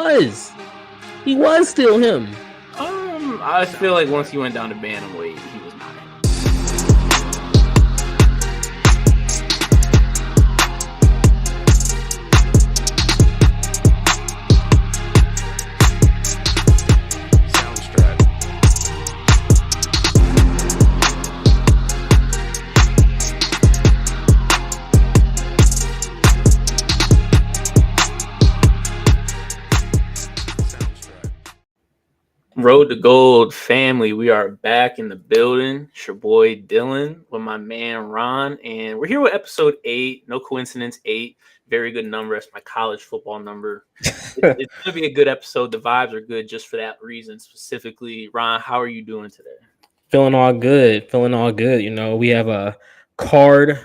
was. He was still him. I feel like once he went down to bantamweight, he was not him. Road to Gold family, we are back in the building. It's your boy Dylan with my man Ron, and we're here with episode 8. No coincidence, 8. Very good number. That's my college football number. It's going to be a good episode. The vibes are good just for that reason specifically. Ron, how are you doing today? Feeling all good. You know, we have a card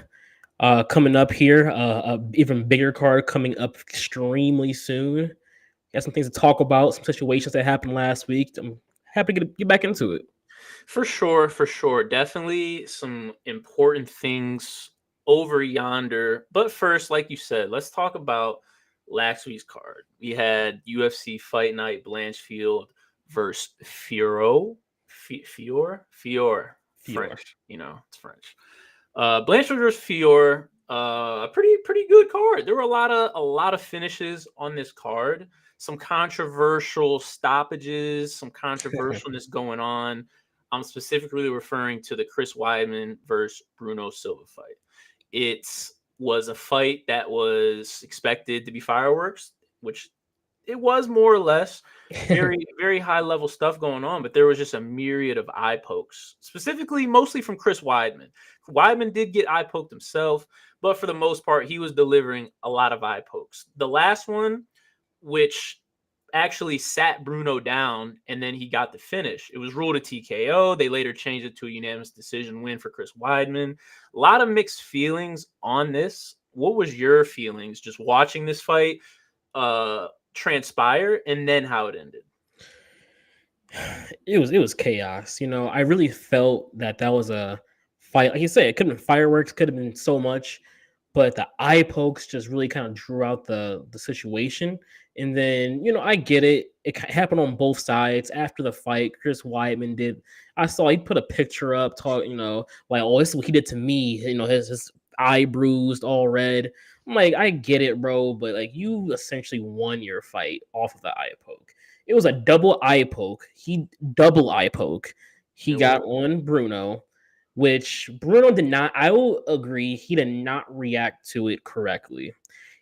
coming up here, a even bigger card coming up extremely soon. Got some things to talk about, some situations that happened last week. I'm happy to get back into it. For sure. Definitely some important things over yonder. But first, like you said, let's talk about last week's card. We had UFC Fight Night Blanchfield versus Fiore. French. You know, it's French. Blanchfield versus Fiore. A pretty good card. There were a lot of finishes on this card. Some controversial stoppages, some controversialness going on. I'm specifically referring to the Chris Weidman versus Bruno Silva fight. It was a fight that was expected to be fireworks, which it was more or less. Very, very high level stuff going on, but there was just a myriad of eye pokes, specifically mostly from Chris Weidman. Weidman did get eye poked himself, but for the most part, he was delivering a lot of eye pokes. The last one, which actually sat Bruno down, and then he got the finish. It was ruled a TKO. They later changed it to a unanimous decision win for Chris Weidman. A lot of mixed feelings on this. What was your feelings just watching this fight transpire and then how it ended? It was chaos. You know, I really felt that was a fight. Like you said, it could have been fireworks, could have been so much, but the eye pokes just really kind of drew out the situation. And then, you know, I get it. It happened on both sides. After the fight, Chris Weidman did. I saw he put a picture up, you know, like, oh, this is what he did to me. You know, his eye bruised, all red. I'm like, I get it, bro, but like, you essentially won your fight off of the eye poke. It was a double eye poke. He got on Bruno, which Bruno did not. I will agree, he did not react to it correctly.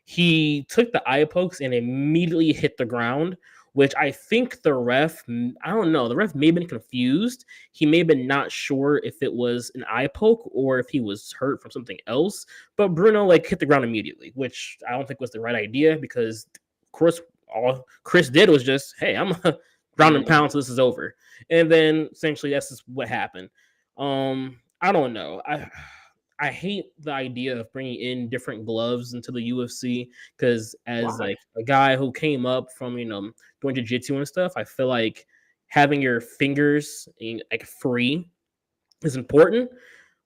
He took the eye pokes and immediately hit the ground, which I think the ref, I don't know, the ref may have been confused. He may have been not sure if it was an eye poke or if he was hurt from something else. But Bruno like hit the ground immediately, which I don't think was the right idea because, of course, all Chris did was just, hey, I'm a ground and pound, so this is over. And then essentially that's just what happened. I don't know. I hate the idea of bringing in different gloves into the UFC because as like a guy who came up from, you know, doing jiu-jitsu and stuff, I feel like having your fingers like free is important.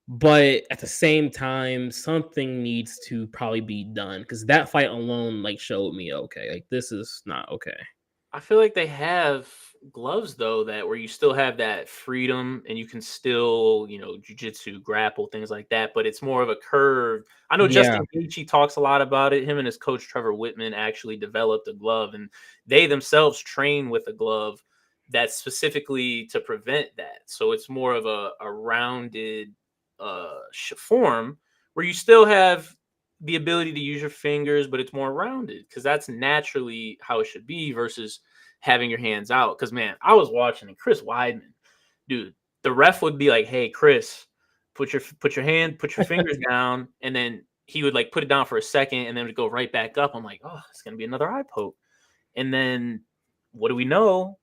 But at the same time, something needs to probably be done because that fight alone like showed me, okay, like this is not okay. I feel like they have gloves though that where you still have that freedom and you can still, you know, jiu-jitsu, grapple, things like that, but it's more of a curve. I know Justin Gaethje talks a lot about it. Him and his coach Trevor Whitman actually developed a glove, and they themselves train with a glove that's specifically to prevent that. So it's more of a rounded form where you still have the ability to use your fingers, but it's more rounded because that's naturally how it should be versus having your hands out. Because, man, I was watching and Chris Weidman, dude, the ref would be like, hey, Chris, put your fingers down. And then he would like put it down for a second and then would go right back up. I'm like, oh, it's going to be another eye poke. And then what do we know?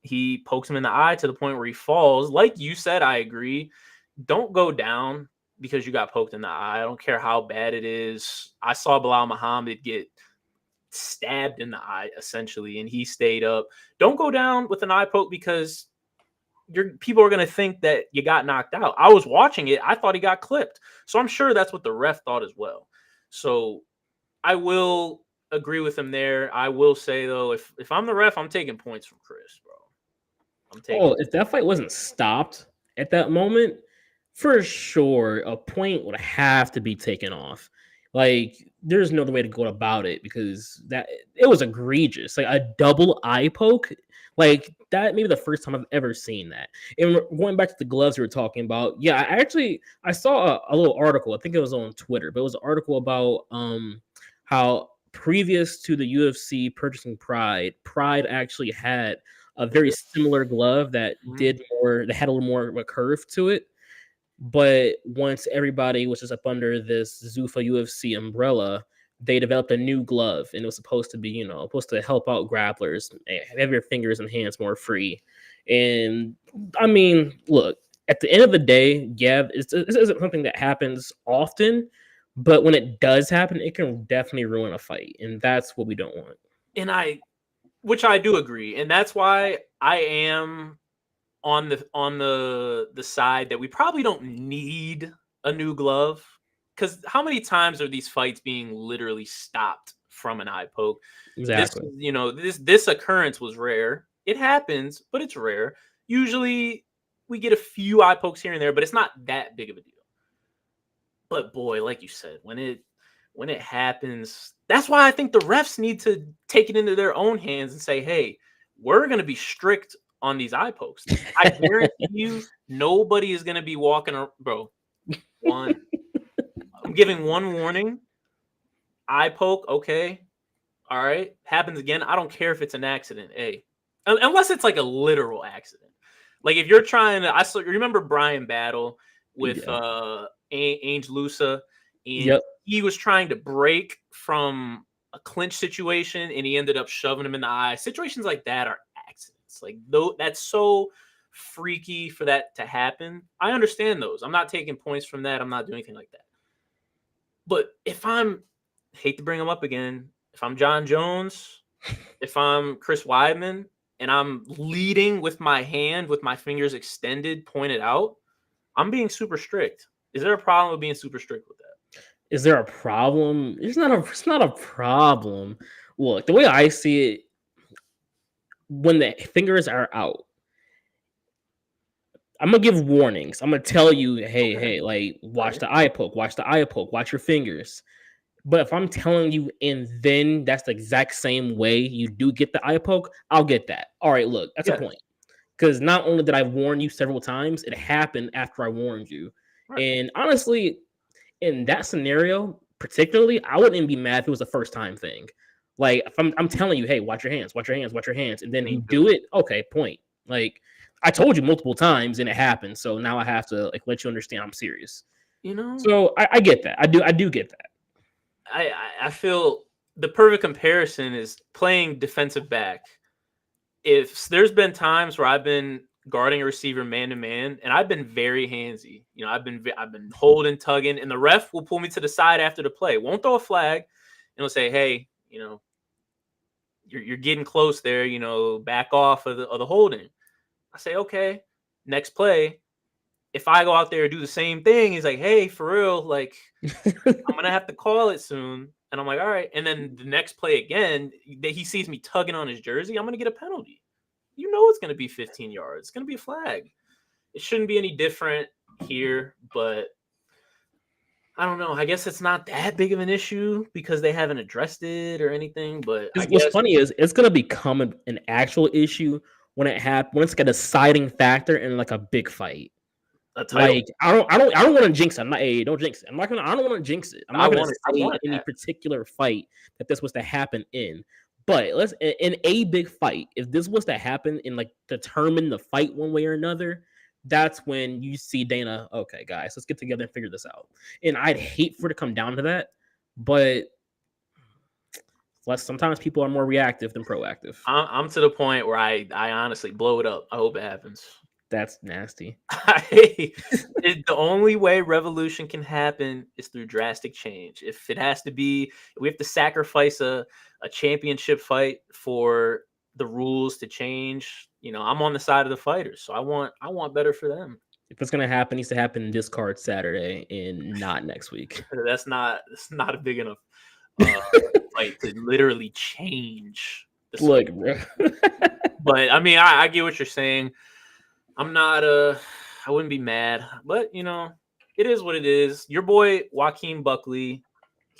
He pokes him in the eye to the point where he falls. Like you said, I agree. Don't go down because you got poked in the eye. I don't care how bad it is. I saw Bilal Muhammad get stabbed in the eye, essentially, and he stayed up. Don't go down with an eye poke because people are going to think that you got knocked out. I was watching it. I thought he got clipped. So I'm sure that's what the ref thought as well. So I will agree with him there. I will say though, if I'm the ref, I'm taking points from Chris, bro. I'm taking. Oh, if that fight wasn't stopped at that moment, for sure, a point would have to be taken off. Like, there's no other way to go about it because that it was egregious. Like a double eye poke, like that. Maybe the first time I've ever seen that. And going back to the gloves we were talking about, yeah, I saw a little article. I think it was on Twitter, but it was an article about how previous to the UFC purchasing Pride actually had a very similar glove that had a little more of a curve to it. But once everybody was just up under this Zuffa UFC umbrella, they developed a new glove, and it was supposed to be, supposed to help out grapplers, have your fingers and hands more free. And I mean, look, at the end of the day, yeah, this isn't something that happens often, but when it does happen, it can definitely ruin a fight, and that's what we don't want. And which I do agree, and that's why I am on the side that we probably don't need a new glove, because how many times are these fights being literally stopped from an eye poke? Exactly. This occurrence was rare. It happens, but it's rare. Usually we get a few eye pokes here and there, but it's not that big of a deal. But boy, like you said, when it happens, that's why I think the refs need to take it into their own hands and say, hey, we're going to be strict on these eye pokes. I guarantee you, nobody is going to be walking around, bro. I'm giving one warning. Eye poke, okay. All right. Happens again. I don't care if it's an accident. Hey, unless it's like a literal accident. Like if you're trying to, remember Brian Battle with Ainge Lusa, and he was trying to break from a clinch situation, and he ended up shoving him in the eye. Situations like that are accidents. Like that's so freaky for that to happen. I understand those. I'm not taking points from that. I'm not doing anything like that. But if hate to bring him up again, if I'm John Jones, if I'm Chris Weidman, and I'm leading with my hand, with my fingers extended, pointed out, I'm being super strict. Is there a problem with being super strict with that? Is there a problem? It's not a problem. Look, the way I see it, when the fingers are out, I'm gonna give warnings. I'm gonna tell you, hey, like watch the eye poke, watch your fingers. But if I'm telling you, and then that's the exact same way you do get the eye poke, I'll get that. All right, look, that's a point. Because not only did I warn you several times, it happened after I warned you. Right. And honestly, in that scenario, particularly, I wouldn't even be mad if it was a first time thing. Like if I'm telling you, hey, watch your hands, and then you do it, okay, point. Like I told you multiple times and it happened, so now I have to like let you understand I'm serious. So I get that. I do get that. I feel the perfect comparison is playing defensive back. If there's been times where I've been guarding a receiver man to man, and I've been very handsy, I've been holding, tugging, and the ref will pull me to the side after the play. Won't throw a flag, and he'll say, "Hey, you're getting close there. Back off of the holding." I say, "Okay." Next play, if I go out there and do the same thing, he's like, "Hey, for real, like I'm gonna have to call it soon." And I'm like, "All right." And then the next play again, he sees me tugging on his jersey, I'm gonna get a penalty. It's gonna be 15 yards. It's gonna be a flag. It shouldn't be any different here, but I don't know. I guess it's not that big of an issue because they haven't addressed it or anything. But what's funny is it's gonna become an actual issue when it's like a deciding factor in like a big fight. Like I don't want to jinx it. I'm not. Hey, don't jinx it. I don't want to jinx it. I'm not going to say any particular fight that this was to happen in. But let's in a big fight, if this was to happen and like determine the fight one way or another, that's when you see Dana. Okay, guys, let's get together and figure this out. And I'd hate for it to come down to that, but sometimes people are more reactive than proactive. I'm to the point where I honestly blow it up. I hope it happens. That's nasty. The only way revolution can happen is through drastic change. If it has to be, we have to sacrifice a championship fight for the rules to change. I'm on the side of the fighters, so I want better for them. If it's gonna happen, it needs to happen this card Saturday and not next week. That's not a big enough fight to literally change the Look, sport. bro. But I mean, I get what you're saying. I'm not I wouldn't be mad, but it is what it is. Your boy Joaquin Buckley,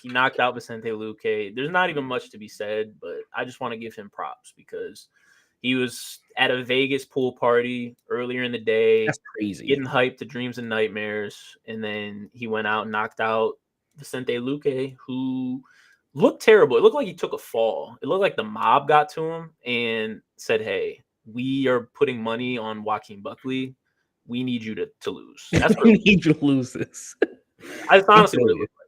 he knocked out Vicente Luque. There's not even much to be said, but I just want to give him props because he was at a Vegas pool party earlier in the day, That's crazy. getting hyped to dreams and nightmares, and then he went out and knocked out Vicente Luque, who looked terrible. It looked like he took a fall. It looked like the mob got to him and said, "Hey, we are putting money on Joaquin Buckley. We need you to lose." That's what We need you to lose this. I honestly what it looked like.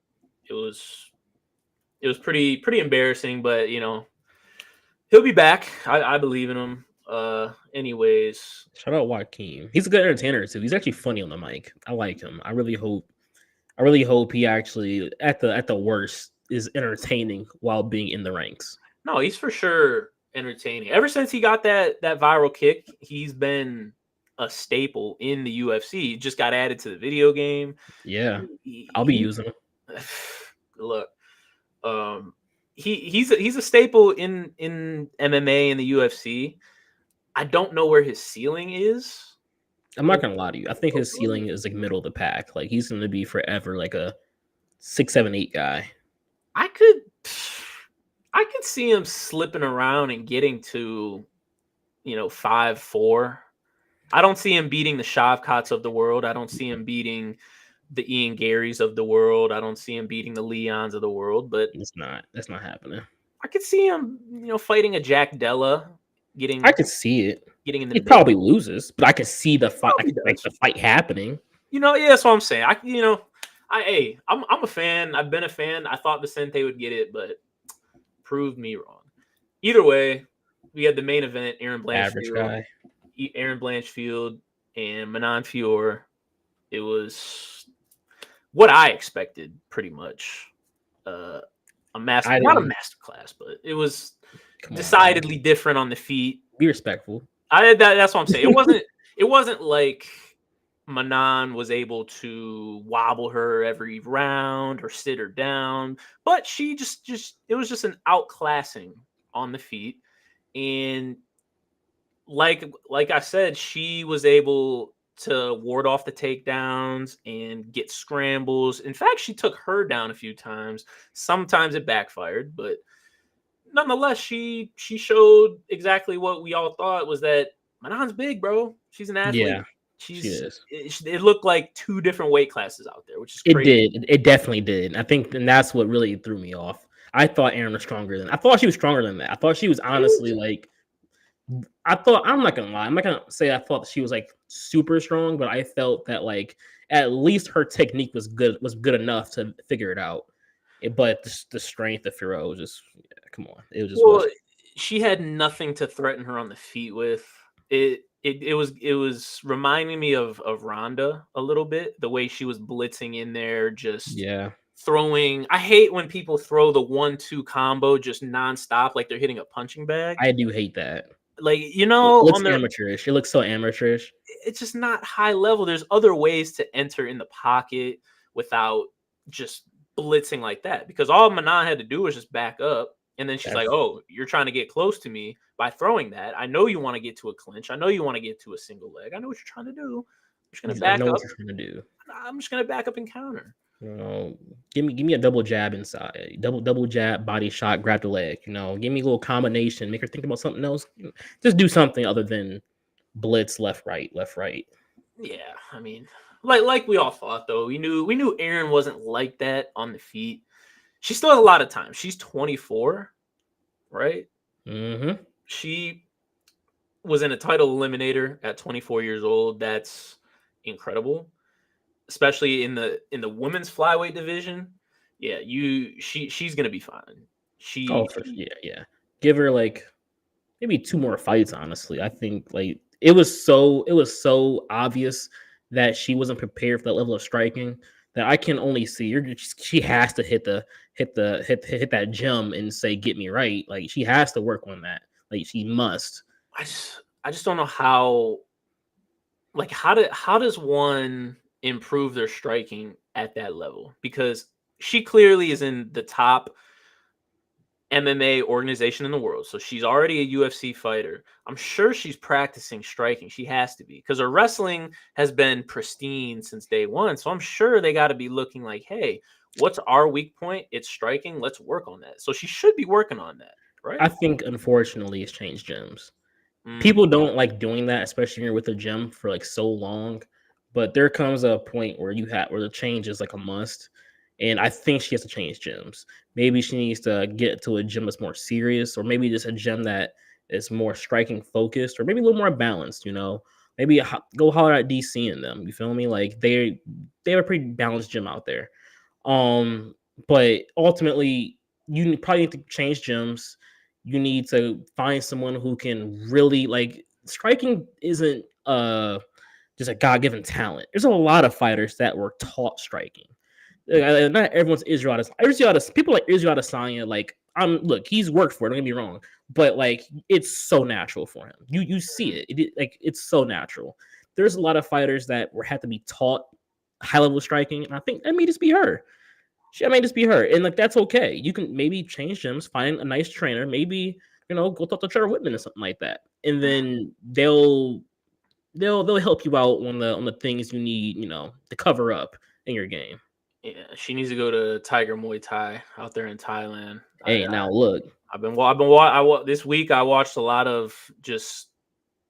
It was pretty embarrassing, but he'll be back. I believe in him. Anyways, Shout out Joaquin. He's a good entertainer too. He's actually funny on the mic. I like him. I really hope he actually at the worst is entertaining while being in the ranks. no, he's for sure entertaining. Ever since he got that viral kick, he's been a staple in the UFC. He just got added to the video game. Yeah, I'll be using him. Look, he's a staple in MMA and the UFC. I don't know where his ceiling is. I'm not gonna lie to you. I think his ceiling is like middle of the pack. Like he's gonna be forever like a 6, 7, 8 guy. I could see him slipping around and getting to 5-4. I don't see him beating the Shavkats of the world. I don't see him beating the Ian Garys of the world. I don't see him beating the Leons of the world. But That's not happening. I could see him, fighting a Jack Della. I could see it. Getting in the he probably loses, but I could see the fight. I could make the fight happening. Yeah, that's what I'm saying. I'm a fan. I've been a fan. I thought Vicente would get it, but proved me wrong. Either way, we had the main event: Aaron Blanchfield and Manon Fior. It was what I expected, pretty much. Not a masterclass, but it was decidedly different on the feet. Be respectful. That's what I'm saying. It wasn't like Manon was able to wobble her every round or sit her down, but she just it was just an outclassing on the feet. And like I said, she was able to ward off the takedowns and get scrambles. In fact, she took her down a few times. Sometimes it backfired, but nonetheless, she showed exactly what we all thought, was that Manon's big, bro. She's an athlete. Yeah, she is. It looked like two different weight classes out there, which is crazy. It definitely did. I think, and that's what really threw me off. I thought Aaron was stronger than. I thought she was stronger than that. I thought she was honestly like. I'm not gonna lie. I'm not gonna say I thought she was like super strong, but I felt that like at least her technique was good enough to figure it out. But the strength of Fiorot was just come on. It was just she had nothing to threaten her on the feet with. It was reminding me of Ronda a little bit, the way she was blitzing in there, just throwing. I hate when people throw the 1-2 combo just nonstop, like they're hitting a punching bag. I do hate that. Like, it looks amateurish. It looks so amateurish. It's just not high level. There's other ways to enter in the pocket without just blitzing like that, because all Manon had to do was just back up, and then she's like, "Oh, you're trying to get close to me by throwing that. I know you want to get to a clinch. I know you want to get to a single leg. I know what you're trying to do. I'm just gonna back up. What you're trying to do. I'm just gonna back up and counter. Give me a double jab inside, double jab, body shot, grab the leg. Give me a little combination, make her think about something else. Just do something other than blitz left, right. Yeah, I mean, like we all thought though. We knew Aaron wasn't like that on the feet. She still has a lot of time. She's 24, right? Mm-hmm. She was in a title eliminator at 24 years old. That's incredible. Especially in the women's flyweight division. Yeah, she's gonna be fine. Yeah. Give her like maybe 2 more fights, honestly. I think like it was so obvious that she wasn't prepared for that level of striking that I can only see she has to hit that gem and say, get me right. Like she has to work on that. Like she must. I just don't know how, like how does one improve their striking at that level, because she clearly is in the top MMA organization in the world. So she's already a UFC fighter. I'm sure she's practicing striking. She has to be because her wrestling has been pristine since day one. So I'm sure they got to be looking like, hey, what's our weak point? It's striking. Let's work on that. So she should be working on that, right? I think unfortunately it's changed gyms. Mm. People don't like doing that, especially when you're with a gym for like so long. But there comes a point where where the change is like a must. And I think she has to change gyms. Maybe she needs to get to a gym that's more serious, or maybe just a gym that is more striking focused, or maybe a little more balanced. Maybe go holler at DC and them. You feel me? Like they have a pretty balanced gym out there. But ultimately, you probably need to change gyms. You need to find someone who can really like striking isn't just a God-given talent. There's a lot of fighters that were taught striking. Not everyone's Israel Adesanya. People like Israel Adesanya, like look, he's worked for it, don't get me wrong, but like it's so natural for him. You see it. Like it's so natural. There's a lot of fighters that had to be taught high level striking, and I think that may just be her. She may just be her, and like that's okay. You can maybe change gyms, find a nice trainer, maybe go talk to Trevor Whitman or something like that, and then they'll help you out on the things you need, to cover up in your game. Yeah, she needs to go to Tiger Muay Thai out there in Thailand. Hey, now look, this week I watched a lot of just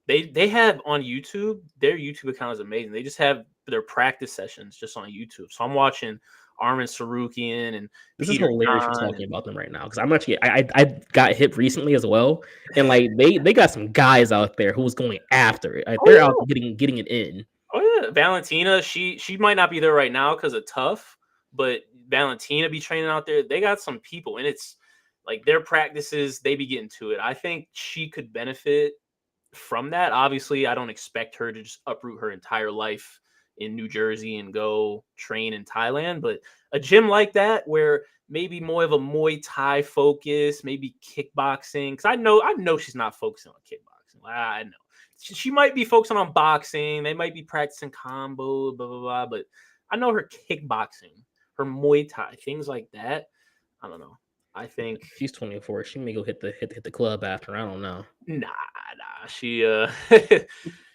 they have on YouTube. Their YouTube account is amazing. They just have their practice sessions just on YouTube. So I'm watching Arman Sarukian and this Peter is hilarious Yan you're talking about them right now because I'm actually I got hit recently as well, and like they got some guys out there who was going after it. Like, they're out getting it in. Oh yeah, Valentina. She might not be there right now because of tough, but Valentina be training out there. They got some people, and it's like their practices. They be getting to it. I think she could benefit from that. Obviously, I don't expect her to just uproot her entire life in New Jersey and go train in Thailand, but a gym like that where maybe more of a Muay Thai focus, maybe kickboxing. Because I know she's not focusing on kickboxing. I know she might be focusing on boxing. They might be practicing combo, blah blah blah. But I know her kickboxing, her Muay Thai, things like that. I don't know. I think she's 24. She may go hit the club after. I don't know. Nah. She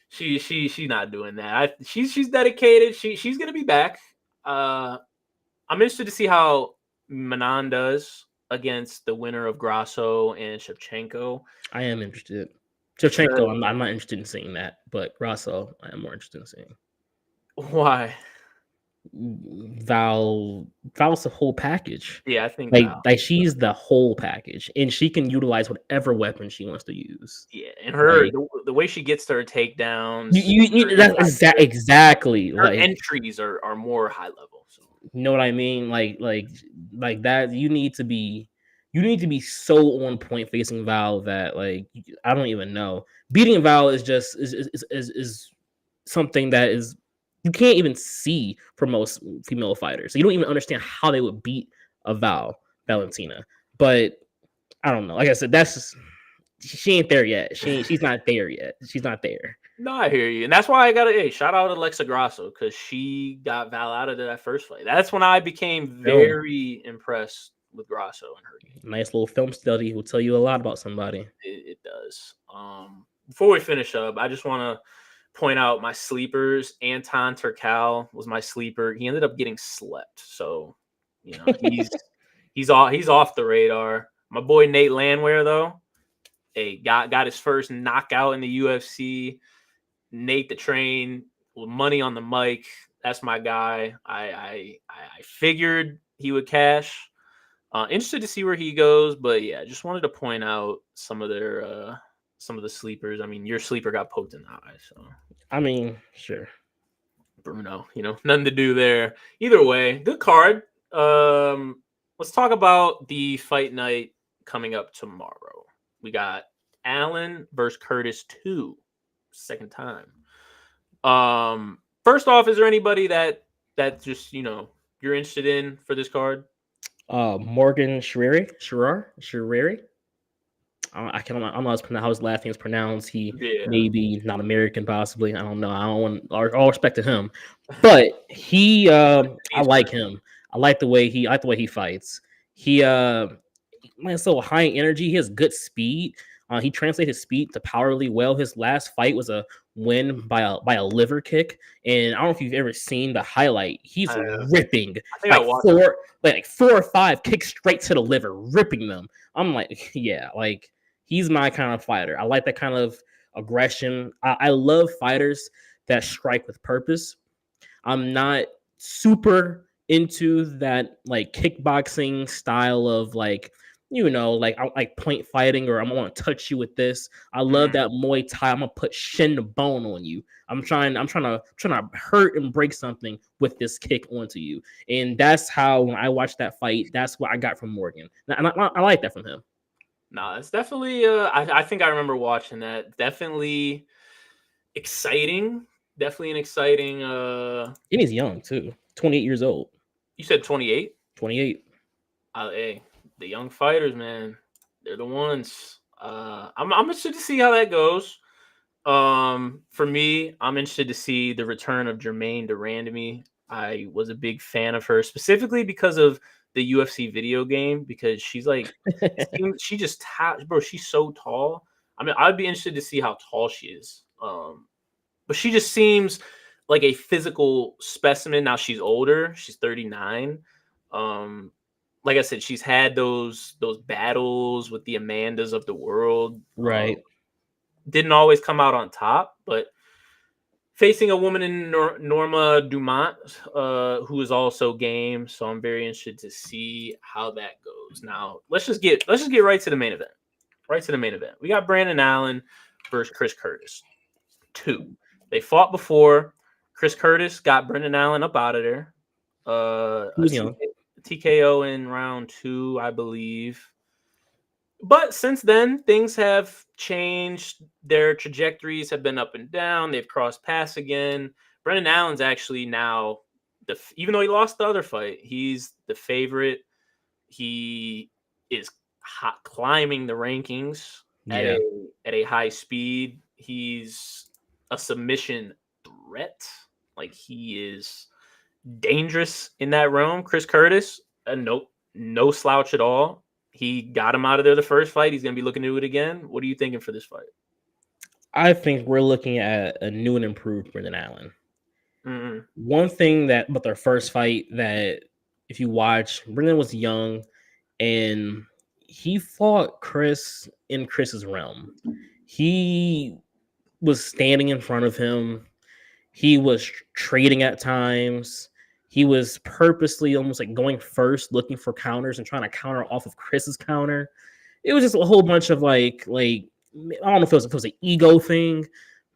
she's not doing that. She's dedicated. She's gonna be back. I'm interested to see how Manon does against the winner of Grasso and Shevchenko. I am interested. Shevchenko, I'm not interested in seeing that, but Grasso, I am more interested in seeing. Why? Val's the whole package. Yeah, I think like she's the whole package, and she can utilize whatever weapon she wants to use. Yeah, and her the way she gets to her takedowns, that's exactly. Her entries are more high level. So you know what I mean? Like that. You need to be so on point facing Val that like I don't even know. Beating Val is just is something that is. You can't even see for most female fighters. So you don't even understand how they would beat a Valentina. But I don't know. Like I said, she ain't there yet. She's not there yet. She's not there. No, I hear you. And that's why I got to shout out Alexa Grasso because she got Val out of that first fight. That's when I became very impressed with Grasso and her game. Nice little film study will tell you a lot about somebody. It does. Before we finish up, I just want to point out my sleepers. Anton Turcal was my sleeper. He ended up getting slept, so he's off the radar. My boy Nate Landwehr though, got his first knockout in the UFC. Nate the Train, money on the mic. That's my guy. I figured he would cash. Interested to see where he goes, but yeah, just wanted to point out some of the sleepers. I mean, your sleeper got poked in the eye, so I mean, sure. Bruno, nothing to do there. Either way, good card. Let's talk about the fight night coming up tomorrow. We got Allen versus Curtis 2, second time. First off, is there anybody that just you're interested in for this card? Morgan Sherreri. I don't know how his last name is pronounced. He may be not American, possibly. I don't know. I don't want all respect to him, but he. I like him. I like the way he fights. man, so high energy. He has good speed. He translated his speed to power really well. His last fight was a win by a liver kick, and I don't know if you've ever seen the highlight. He's I ripping think I watched. like 4 or 5 kicks straight to the liver, ripping them. I'm like, yeah, like he's my kind of fighter. I like that kind of aggression. I love fighters that strike with purpose. I'm not super into that like kickboxing style of like like I like point fighting or I'm gonna touch you with this. I love that Muay Thai. I'm gonna put shin to bone on you. I'm trying to hurt and break something with this kick onto you. And that's how when I watched that fight, that's what I got from Morgan. And I like that from him. No, it's definitely. I think I remember watching that. Definitely exciting. Definitely an exciting. And he's young too. 28 years old. You said 28. 28. Hey, the young fighters, man, they're the ones. I'm interested to see how that goes. For me, I'm interested to see the return of Germaine de Randamie. I was a big fan of her specifically because of the UFC video game, because she's like, she just, bro, she's so tall. I mean, I'd be interested to see how tall she is. But she just seems like a physical specimen. Now she's older. She's 39. Like I said, she's had those battles with the Amandas of the world. Right. Didn't always come out on top, but facing a woman in Norma Dumont, who is also game, so I'm very interested to see how that goes. Now, let's just get right to the main event. Right to the main event. We got Brandon Allen versus Chris Curtis. 2. They fought before. Chris Curtis got Brendan Allen up out of there. TKO in round 2, I believe. But since then, things have changed. Their trajectories have been up and down. They've crossed paths again. Brendan Allen's actually now, even though he lost the other fight, he's the favorite. He is climbing the rankings at a high speed. He's a submission threat. Like, he is dangerous in that realm. Chris Curtis, no slouch at all. He got him out of there the first fight. He's going to be looking to do it again. What are you thinking for this fight? I think we're looking at a new and improved Brendan Allen. Mm-hmm. One thing about their first fight that if you watch, Brendan was young and he fought Chris in Chris's realm. He was standing in front of him. He was trading at times. He was purposely almost like going first, looking for counters and trying to counter off of Chris's counter. It was just a whole bunch of like I don't know if it was an ego thing,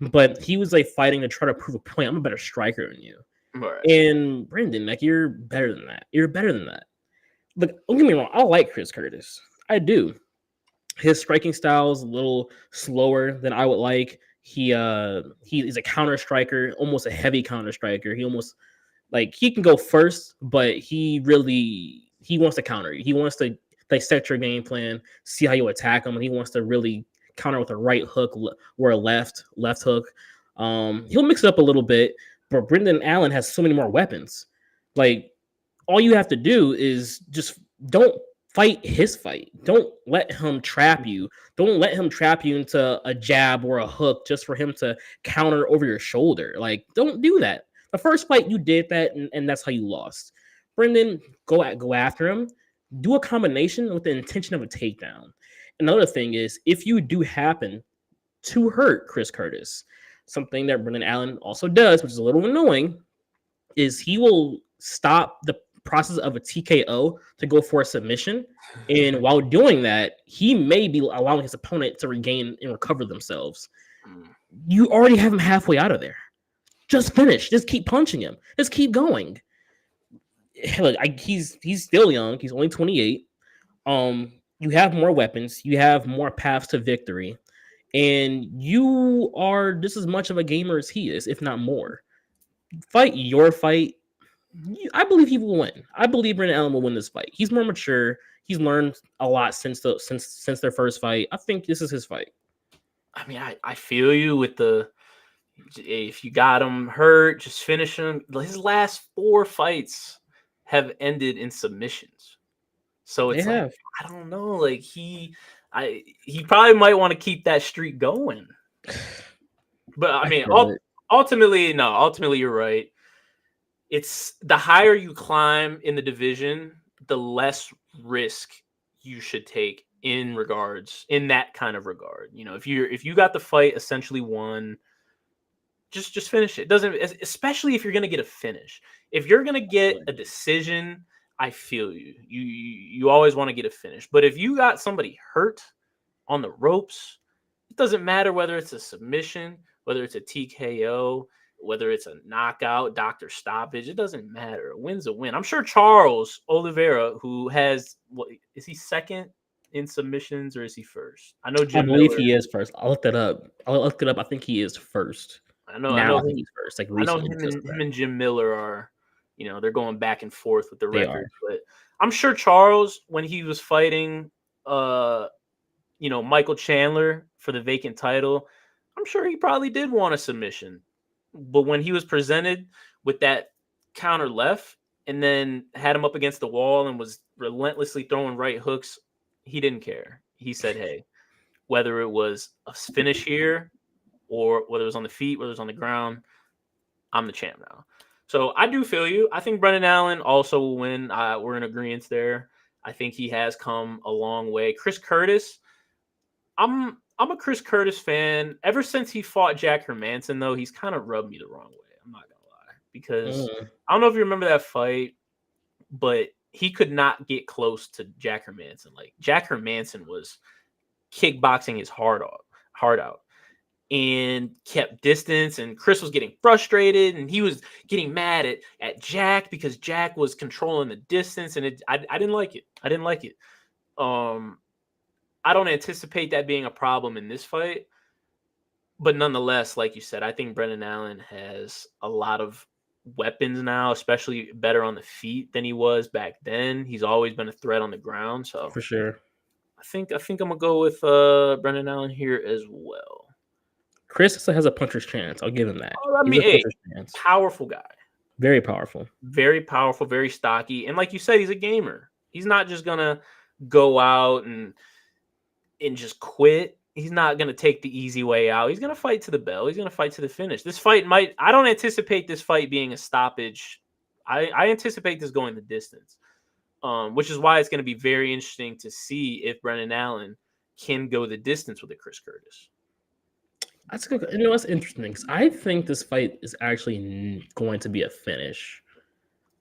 but he was like fighting to try to prove a point. I'm a better striker than you. Right. And Brendan, like, you're better than that. You're better than that. But don't get me wrong, I like Chris Curtis. I do. His striking style is a little slower than I would like. He is a counter striker, almost a heavy counter striker. He almost like he can go first, but he wants to counter you. He wants to dissect your game plan, see how you attack him, and he wants to really counter with a right hook or a left hook. He'll mix it up a little bit, but Brendan Allen has so many more weapons. Like, all you have to do is just don't fight his fight. Don't let him trap you. Don't let him trap you into a jab or a hook just for him to counter over your shoulder. Like, don't do that. The first fight you did that, and that's how you lost. Brendan, go after him. Do a combination with the intention of a takedown. Another thing is, if you do happen to hurt Chris Curtis, something that Brendan Allen also does, which is a little annoying, is he will stop the process of a TKO to go for a submission. And while doing that, he may be allowing his opponent to regain and recover themselves. You already have him halfway out of there. Just finish. Just keep punching him. Just keep going. Look, he's still young. He's only 28. You have more weapons. You have more paths to victory. And you are just as much of a gamer as he is, if not more. Fight your fight. I believe he will win. I believe Brendan Allen will win this fight. He's more mature. He's learned a lot since their first fight. I think this is his fight. I mean, I feel you with if you got him hurt, just finish him. His last 4 fights have ended in submissions. So They it's like, have. I don't know. Like he probably might want to keep that streak going. But I mean, feel it. ultimately, no. Ultimately, you're right. It's the higher you climb in the division, the less risk you should take in that kind of regard. You know, if you got the fight essentially won, just finish it. Doesn't, especially if you're gonna get a finish. If you're gonna get a decision, I feel you. You always want to get a finish. But if you got somebody hurt on the ropes, it doesn't matter whether it's a submission, whether it's a TKO, whether it's a knockout, doctor stoppage. It doesn't matter. A win's a win. I'm sure Charles Oliveira, who has, what is he, second in submissions or is he first? I know I Jim believe Miller. he is first. I'll look that up. I'll look it up. I think he is first. I know. Now I think he's first. Like I know recently, just him and Jim Miller are, they're going back and forth with the they records. are. But I'm sure Charles, when he was fighting, Michael Chandler for the vacant title, I'm sure he probably did want a submission. But when he was presented with that counter left and then had him up against the wall and was relentlessly throwing right hooks, he didn't care. He said, hey, whether it was a finish here or whether it was on the feet, whether it was on the ground, I'm the champ now. So I do feel you. I think Brendan Allen also will win. We're in agreement there. I think he has come a long way. Chris Curtis, I'm a Chris Curtis fan. Ever since he fought Jack Hermanson, though, he's kind of rubbed me the wrong way. I'm not gonna lie, because I don't know if you remember that fight, but he could not get close to Jack Hermanson. Like Jack Hermanson was kickboxing his heart out, and kept distance. And Chris was getting frustrated, and he was getting mad at Jack because Jack was controlling the distance, and I didn't like it. I didn't like it. I don't anticipate that being a problem in this fight. But nonetheless, like you said, I think Brendan Allen has a lot of weapons now, especially better on the feet than he was back then. He's always been a threat on the ground. So For sure. I think I'm gonna go with Brendan Allen here as well. Chris also has a puncher's chance. I'll give him that. I mean, powerful guy. Very powerful. Very powerful, very stocky. And like you said, he's a gamer. He's not just gonna go out and just quit. He's not going to take the easy way out. He's going to fight to the bell. He's going to fight to the finish. This fight I don't anticipate this fight being a stoppage. I anticipate this going the distance, which is why it's going to be very interesting to see if Brendan Allen can go the distance with a Chris Curtis. That's good. You know, that's interesting because I think this fight is actually going to be a finish.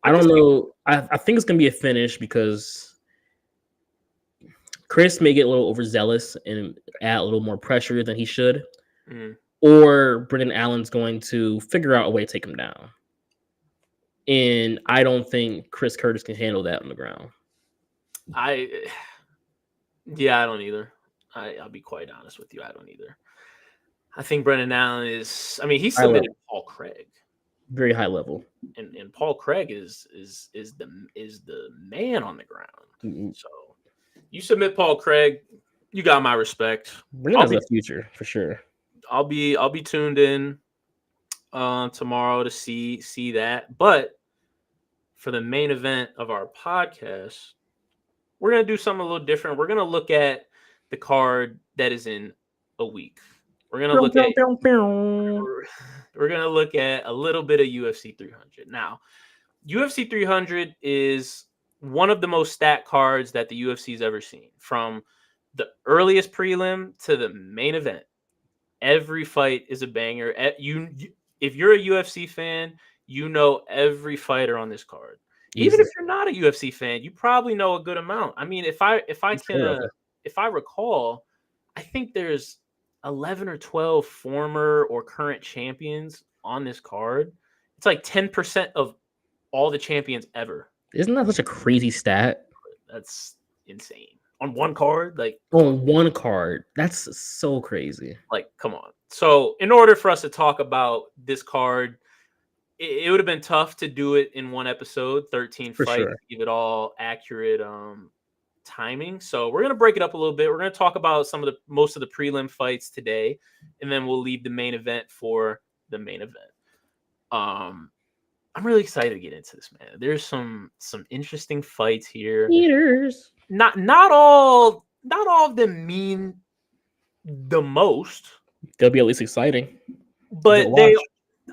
I don't know. I think it's going to be a finish because Chris may get a little overzealous and add a little more pressure than he should. Or Brendan Allen's going to figure out a way to take him down. And I don't think Chris Curtis can handle that on the ground. I don't either. I'll be quite honest with you. I don't either. I think Brendan Allen is, he submitted Paul Craig. Very high level. And Paul Craig is the man on the ground. So you submit Paul Craig, you got my respect. Brendan has a future for sure. I'll be tuned in tomorrow to see that. But for the main event of our podcast, we're gonna do something a little different. We're gonna look at the card that is in a week. We're gonna look at a little bit of UFC 300. Now, UFC 300 is one of the most stacked cards that the UFC's ever seen. From the earliest prelim to the main event, every fight is a banger. If you're a UFC fan, you know every fighter on this card. Even if you're not a UFC fan, you probably know a good amount. If I recall, I think there's 11 or 12 former or current champions on this card. It's like 10% of all the champions ever. Isn't that such a crazy stat? That's insane. On one card? On one card. That's so crazy. Come on. So in order for us to talk about this card, it would have been tough to do it in one episode, 13 fights, sure. Give it all accurate timing. So we're going to break it up a little bit. We're going to talk about most of the prelim fights today, and then we'll leave the main event for the main event. I'm really excited to get into this, man. There's some interesting fights here. not all of them mean the most, They'll be at least exciting. but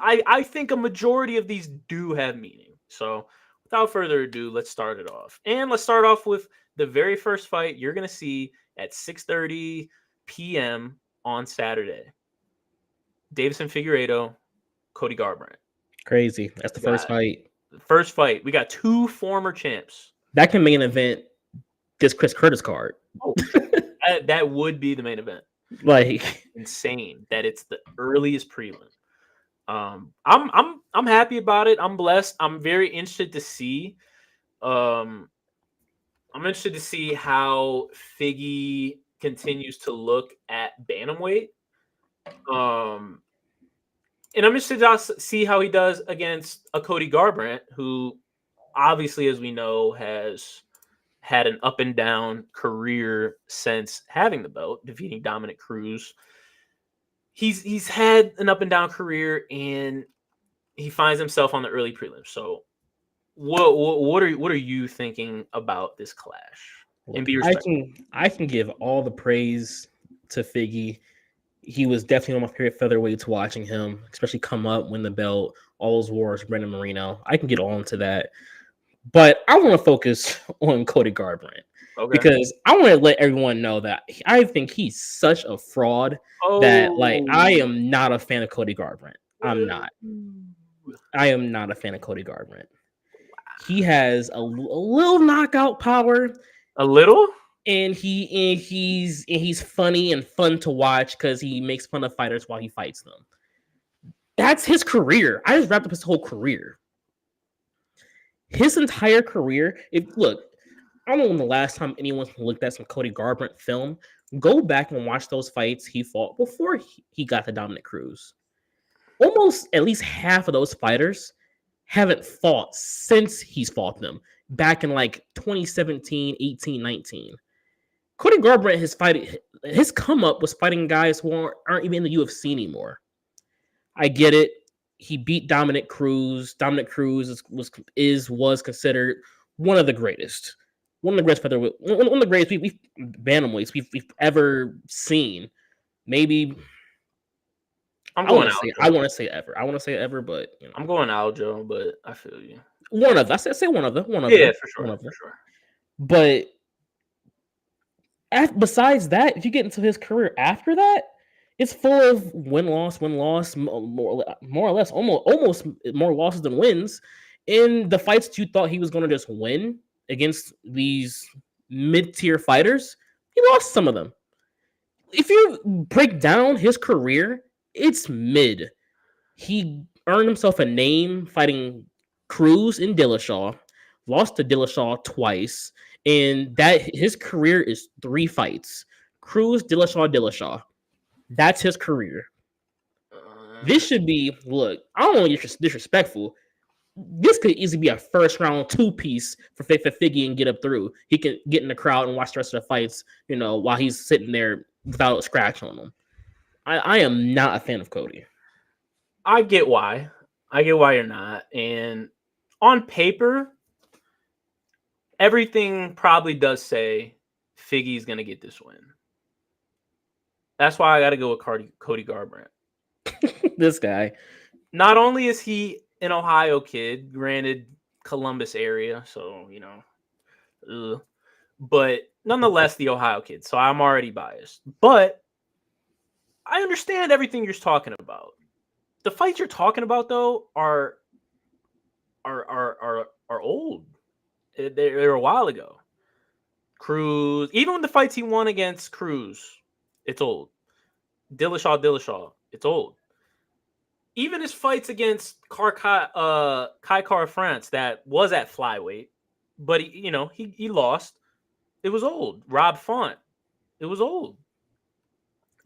I think a majority of these do have meaning. So without further ado, let's start it off. And let's start off with the very first fight you're going to see at 6:30 p.m. on Saturday. Deiveson Figueiredo, Cody Garbrandt. Crazy. That's the first fight. First fight. We got two former champs. That can main event this Chris Curtis card. Oh, that would be the main event. Like insane that it's the earliest prelim. I'm happy about it. I'm blessed. I'm very interested to see. I'm interested to see how Figgy continues to look at bantamweight. And I'm interested to see how he does against a Cody Garbrandt, who obviously, as we know, has had an up and down career since having the belt, defeating Dominic Cruz. He's had an up and down career, and he finds himself on the early prelims. So, what are you thinking about this clash? And be respectful. I can give all the praise to Figgy. He was definitely one of my favorite featherweights watching him, especially come up, win the belt, all those wars, Brandon Moreno. I can get all into that. But I want to focus on Cody Garbrandt because I want to let everyone know that I think he's such a fraud that, like, I am not a fan of Cody Garbrandt. I'm not. I am not a fan of Cody Garbrandt. He has a little knockout power. A little? And he's funny and fun to watch because he makes fun of fighters while he fights them. That's his career. I just wrapped up his whole career. His entire career. I don't know when the last time anyone looked at some Cody Garbrandt film. Go back and watch those fights he fought before he got to Dominic Cruz. Almost at least half of those fighters haven't fought since he's fought them back in like 2017, 18, 19. Cody Garbrandt, his come up was fighting guys who aren't even in the UFC anymore. I get it. He beat Dominic Cruz. Dominic Cruz was considered one of the greatest. One of the greatest featherweight, one of the greatest bantamweights we've ever seen. Maybe I want to say ever. I want to say ever, but I'm going Aljo, but I feel you. One of them. I say one of them. Yeah, for sure. But besides that, if you get into his career after that, it's full of win-loss, more or less, almost more losses than wins. In the fights that you thought he was going to just win against these mid-tier fighters, he lost some of them. If you break down his career, it's mid. He earned himself a name fighting Cruz and Dillashaw, lost to Dillashaw twice, and that his career is 3 fights. Cruz, Dillashaw. That's his career. This should be, I don't want to get disrespectful. This could easily be a first round 2-piece for Figgy and get up through. He can get in the crowd and watch the rest of the fights, while he's sitting there without a scratch on him. I am not a fan of Cody. I get why. You're not. And on paper, everything probably does say Figgy's going to get this win. That's why I got to go with Cody Garbrandt. This guy. Not only is he an Ohio kid, granted Columbus area, so, but nonetheless the Ohio kid. So I'm already biased. But I understand everything you're talking about. The fights you're talking about, though, are old. They're a while ago. Cruz, even the fights he won against Cruz, it's old. Dillashaw, it's old. Even his fights against Kai Kara-France, that was at flyweight, but he lost. It was old. Rob Font, it was old.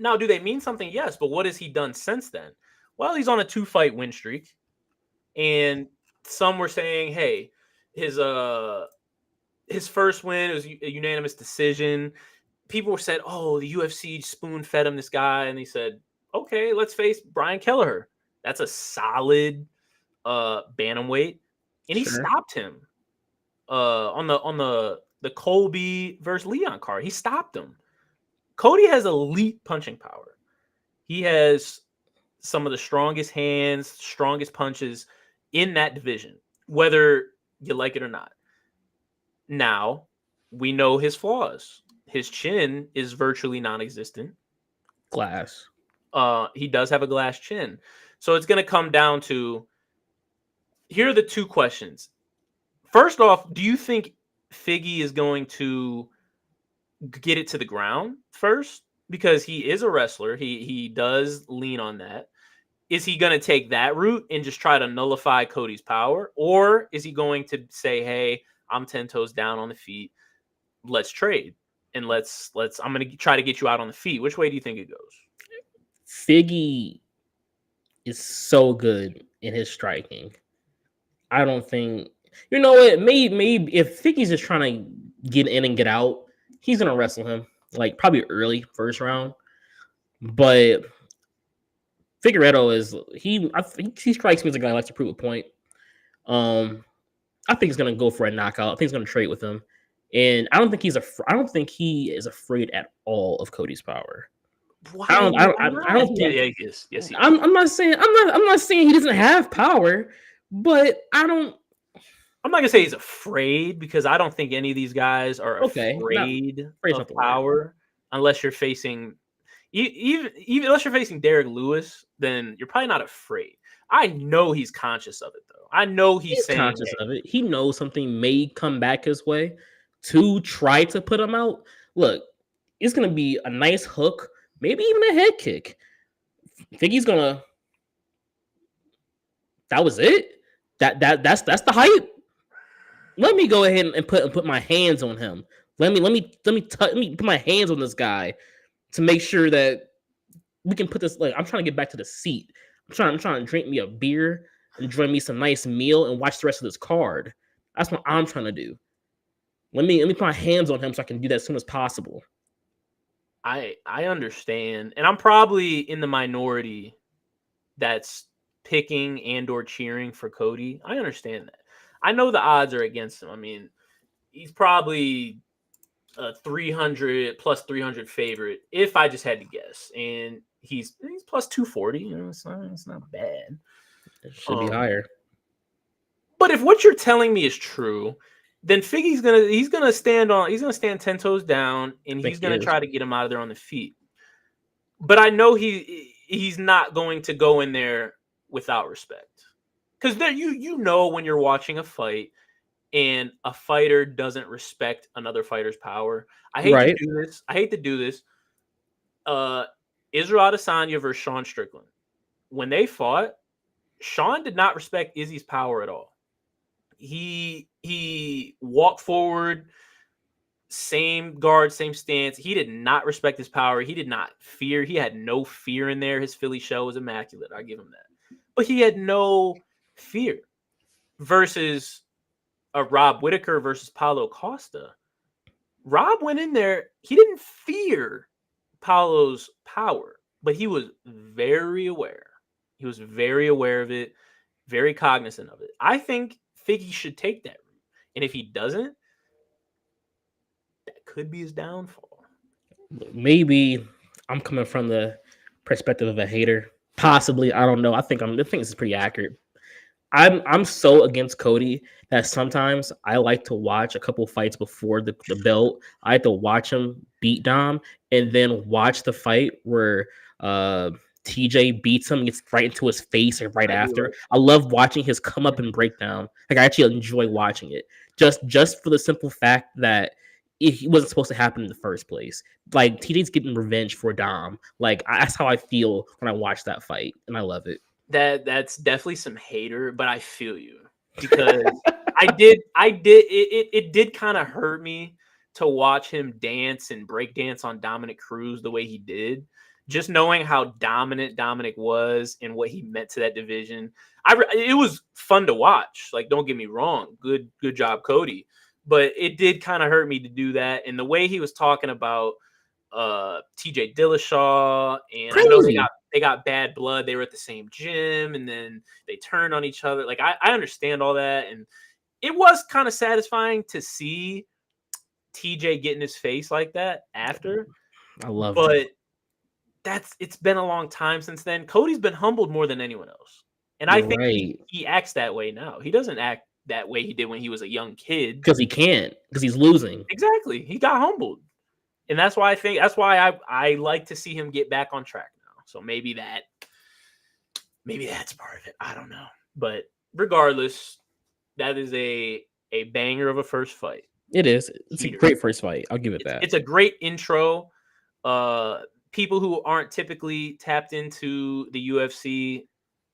Now, do they mean something? Yes, but what has he done since then? Well, he's on a 2-fight win streak, and some were saying, hey, his first win was a unanimous decision. People said, oh, the UFC spoon-fed him this guy, and he said, okay, let's face Brian Kelleher. That's a solid bantamweight, and he stopped him on the the Colby versus Leon card. He stopped him. Cody has elite punching power. He has some of the strongest hands, strongest punches in that division, whether you like it or not. Now, we know his flaws. His chin is virtually non-existent. Glass. He does have a glass chin. So it's going to come down to, here are the two questions. First off, do you think Figgy is going to get it to the ground first? Because he is a wrestler. He does lean on that. Is he going to take that route and just try to nullify Cody's power? Or is he going to say, hey, I'm 10 toes down on the feet. Let's trade. And I'm going to try to get you out on the feet. Which way do you think it goes? Figgy is so good in his striking. I don't think, you know what, maybe if Figgy's just trying to get in and get out, he's going to wrestle him, like probably early first round. But Figueredo he strikes me as a guy who likes to prove a point. I think he's going to go for a knockout. I think he's going to trade with him. And I don't think he is afraid at all of Cody's power. Why? I don't think. Yes. I'm not saying he doesn't have power, but I'm not gonna say he's afraid, because I don't think any of these guys are afraid of power, unless you're facing even unless you're facing Derek Lewis, then you're probably not afraid. I know he's conscious of it, though. I know he's conscious of it. He knows something may come back his way to try to put him out. Look, it's gonna be a nice hook, maybe even a head kick. Figgy's gonna. That was it. That's the hype. Let me go ahead and put my hands on him. Let me put my hands on this guy to make sure that we can put this. Like, I'm trying to get back to the seat. I'm trying to drink me a beer, enjoy me some nice meal, and watch the rest of this card. That's what I'm trying to do. Let me put my hands on him so I can do that as soon as possible. I understand, and I'm probably in the minority that's picking and or cheering for Cody. I understand that. I know the odds are against him. I mean, he's probably a 300 plus 300 favorite if I just had to guess, and he's plus 240. You know, it's not bad. It should be higher. But if what you're telling me is true, then Figgy's gonna stand 10 toes down, and he's gonna try to get him out of there on the feet. But I know he's not going to go in there without respect, because there you know when you're watching a fight and a fighter doesn't respect another fighter's power. I hate to do this. Israel Adesanya versus Sean Strickland. When they fought, Sean did not respect Izzy's power at all. He walked forward, same guard, same stance. He did not respect his power. He did not fear. He had no fear in there. His Philly shell was immaculate. I give him that. But he had no fear. Versus a Rob Whittaker versus Paulo Costa. Rob went in there. He didn't fear Paulo's power, but he was very aware. He was very aware of it, very cognizant of it. I think Figgy should take that route. And if he doesn't, that could be his downfall. Maybe I'm coming from the perspective of a hater. Possibly, I don't know. I think this is pretty accurate. I'm so against Cody that sometimes I like to watch a couple fights before the belt. I like to watch him beat Dom and then watch the fight where TJ beats him, gets right into his face and right after. I love watching his come up and breakdown. Like, I actually enjoy watching it just for the simple fact that he wasn't supposed to happen in the first place. Like, TJ's getting revenge for Dom. Like, that's how I feel when I watch that fight, and I love it. That's definitely some hater, but I feel you, because it did kind of hurt me to watch him dance and break dance on Dominic Cruz the way he did. Just knowing how dominant Dominic was and what he meant to that division, it was fun to watch. Like, don't get me wrong, good job, Cody. But it did kind of hurt me to do that, and the way he was talking about TJ Dillashaw, and crazy. I know they got bad blood. They were at the same gym, and then they turned on each other. Like, I understand all that, and it was kind of satisfying to see TJ get in his face like that after. I loved it. But it's been a long time since then. Cody's been humbled more than anyone else. And I You're think right. he acts that way now. He doesn't act that way he did when he was a young kid. Because he can't, because he's losing. Exactly. He got humbled. And that's why I like to see him get back on track now. So maybe that's part of it. I don't know. But regardless, that is a banger of a first fight. It is. It's a great first fight. I'll give it that. It's a great intro. People who aren't typically tapped into the UFC,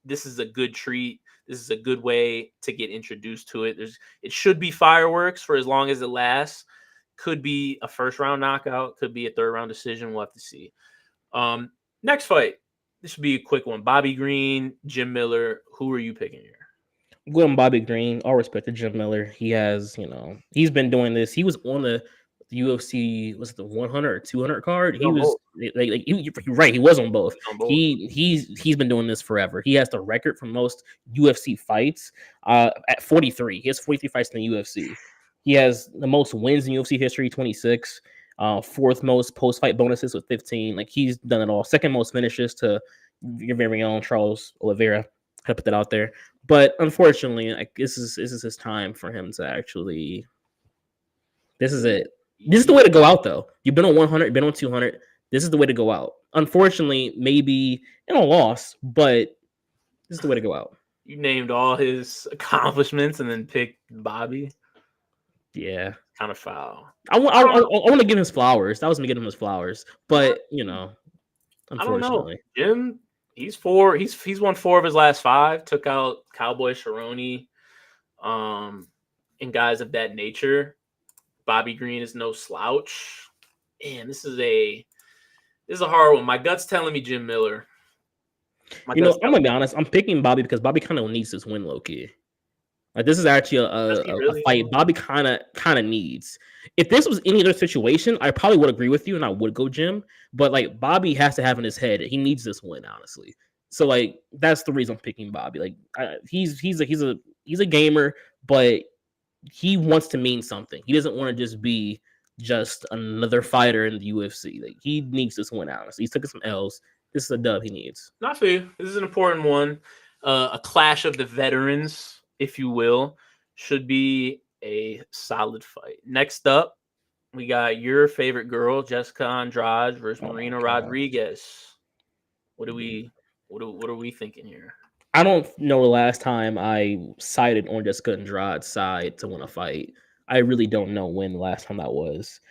this is a good treat. This is a good way to get introduced to it. It should be fireworks for as long as it lasts. Could be a first round knockout. Could be a third round decision. We'll have to see. Next fight. This should be a quick one. Bobby Green, Jim Miller. Who are you picking here? Going Bobby Green. All respect to Jim Miller. He has, he's been doing this. He was on the UFC, was it the 100 or 200 card? He was right. He was on both. He's been doing this forever. He has the record for most UFC fights at 43. He has 43 fights in the UFC. He has the most wins in UFC history, 26. Fourth most post-fight bonuses with 15. Like, he's done it all. Second most finishes to your very own Charles Oliveira. I put that out there. But unfortunately, like, this is his time for him to actually. This is it. This is the way to go out, though. You've been on 100, been on 200. This is the way to go out. Unfortunately, maybe in a loss, but this is the way to go out. You named all his accomplishments and then picked Bobby. Yeah, kind of foul. I want to give him his flowers. That was me giving him his flowers, but unfortunately, I don't know. Jim, he's won 4 of his last 5. Took out Cowboy Cerrone, and guys of that nature. Bobby Green is no slouch. Man, this is a hard one. My gut's telling me Jim Miller. I'm gonna be honest. I'm picking Bobby because Bobby kind of needs this win, low key. Like, this is actually a fight Bobby kind of needs. If this was any other situation, I probably would agree with you and I would go Jim. But like, Bobby has to have in his head he needs this win, honestly. So like, that's the reason I'm picking Bobby. Like, he's a gamer, but he wants to mean something. He doesn't want to just be another fighter in the UFC. Like, he needs this win, honestly. He's taking some L's. This is a dub he needs. Not for you. This is an important one. A clash of the veterans, if you will. Should be a solid fight. Next up, we got your favorite girl, Jessica Andrade versus Marina Rodriguez. What are we thinking here? I don't know the last time I sided on Jessica Andrade's side to win a fight. I really don't know when the last time that was.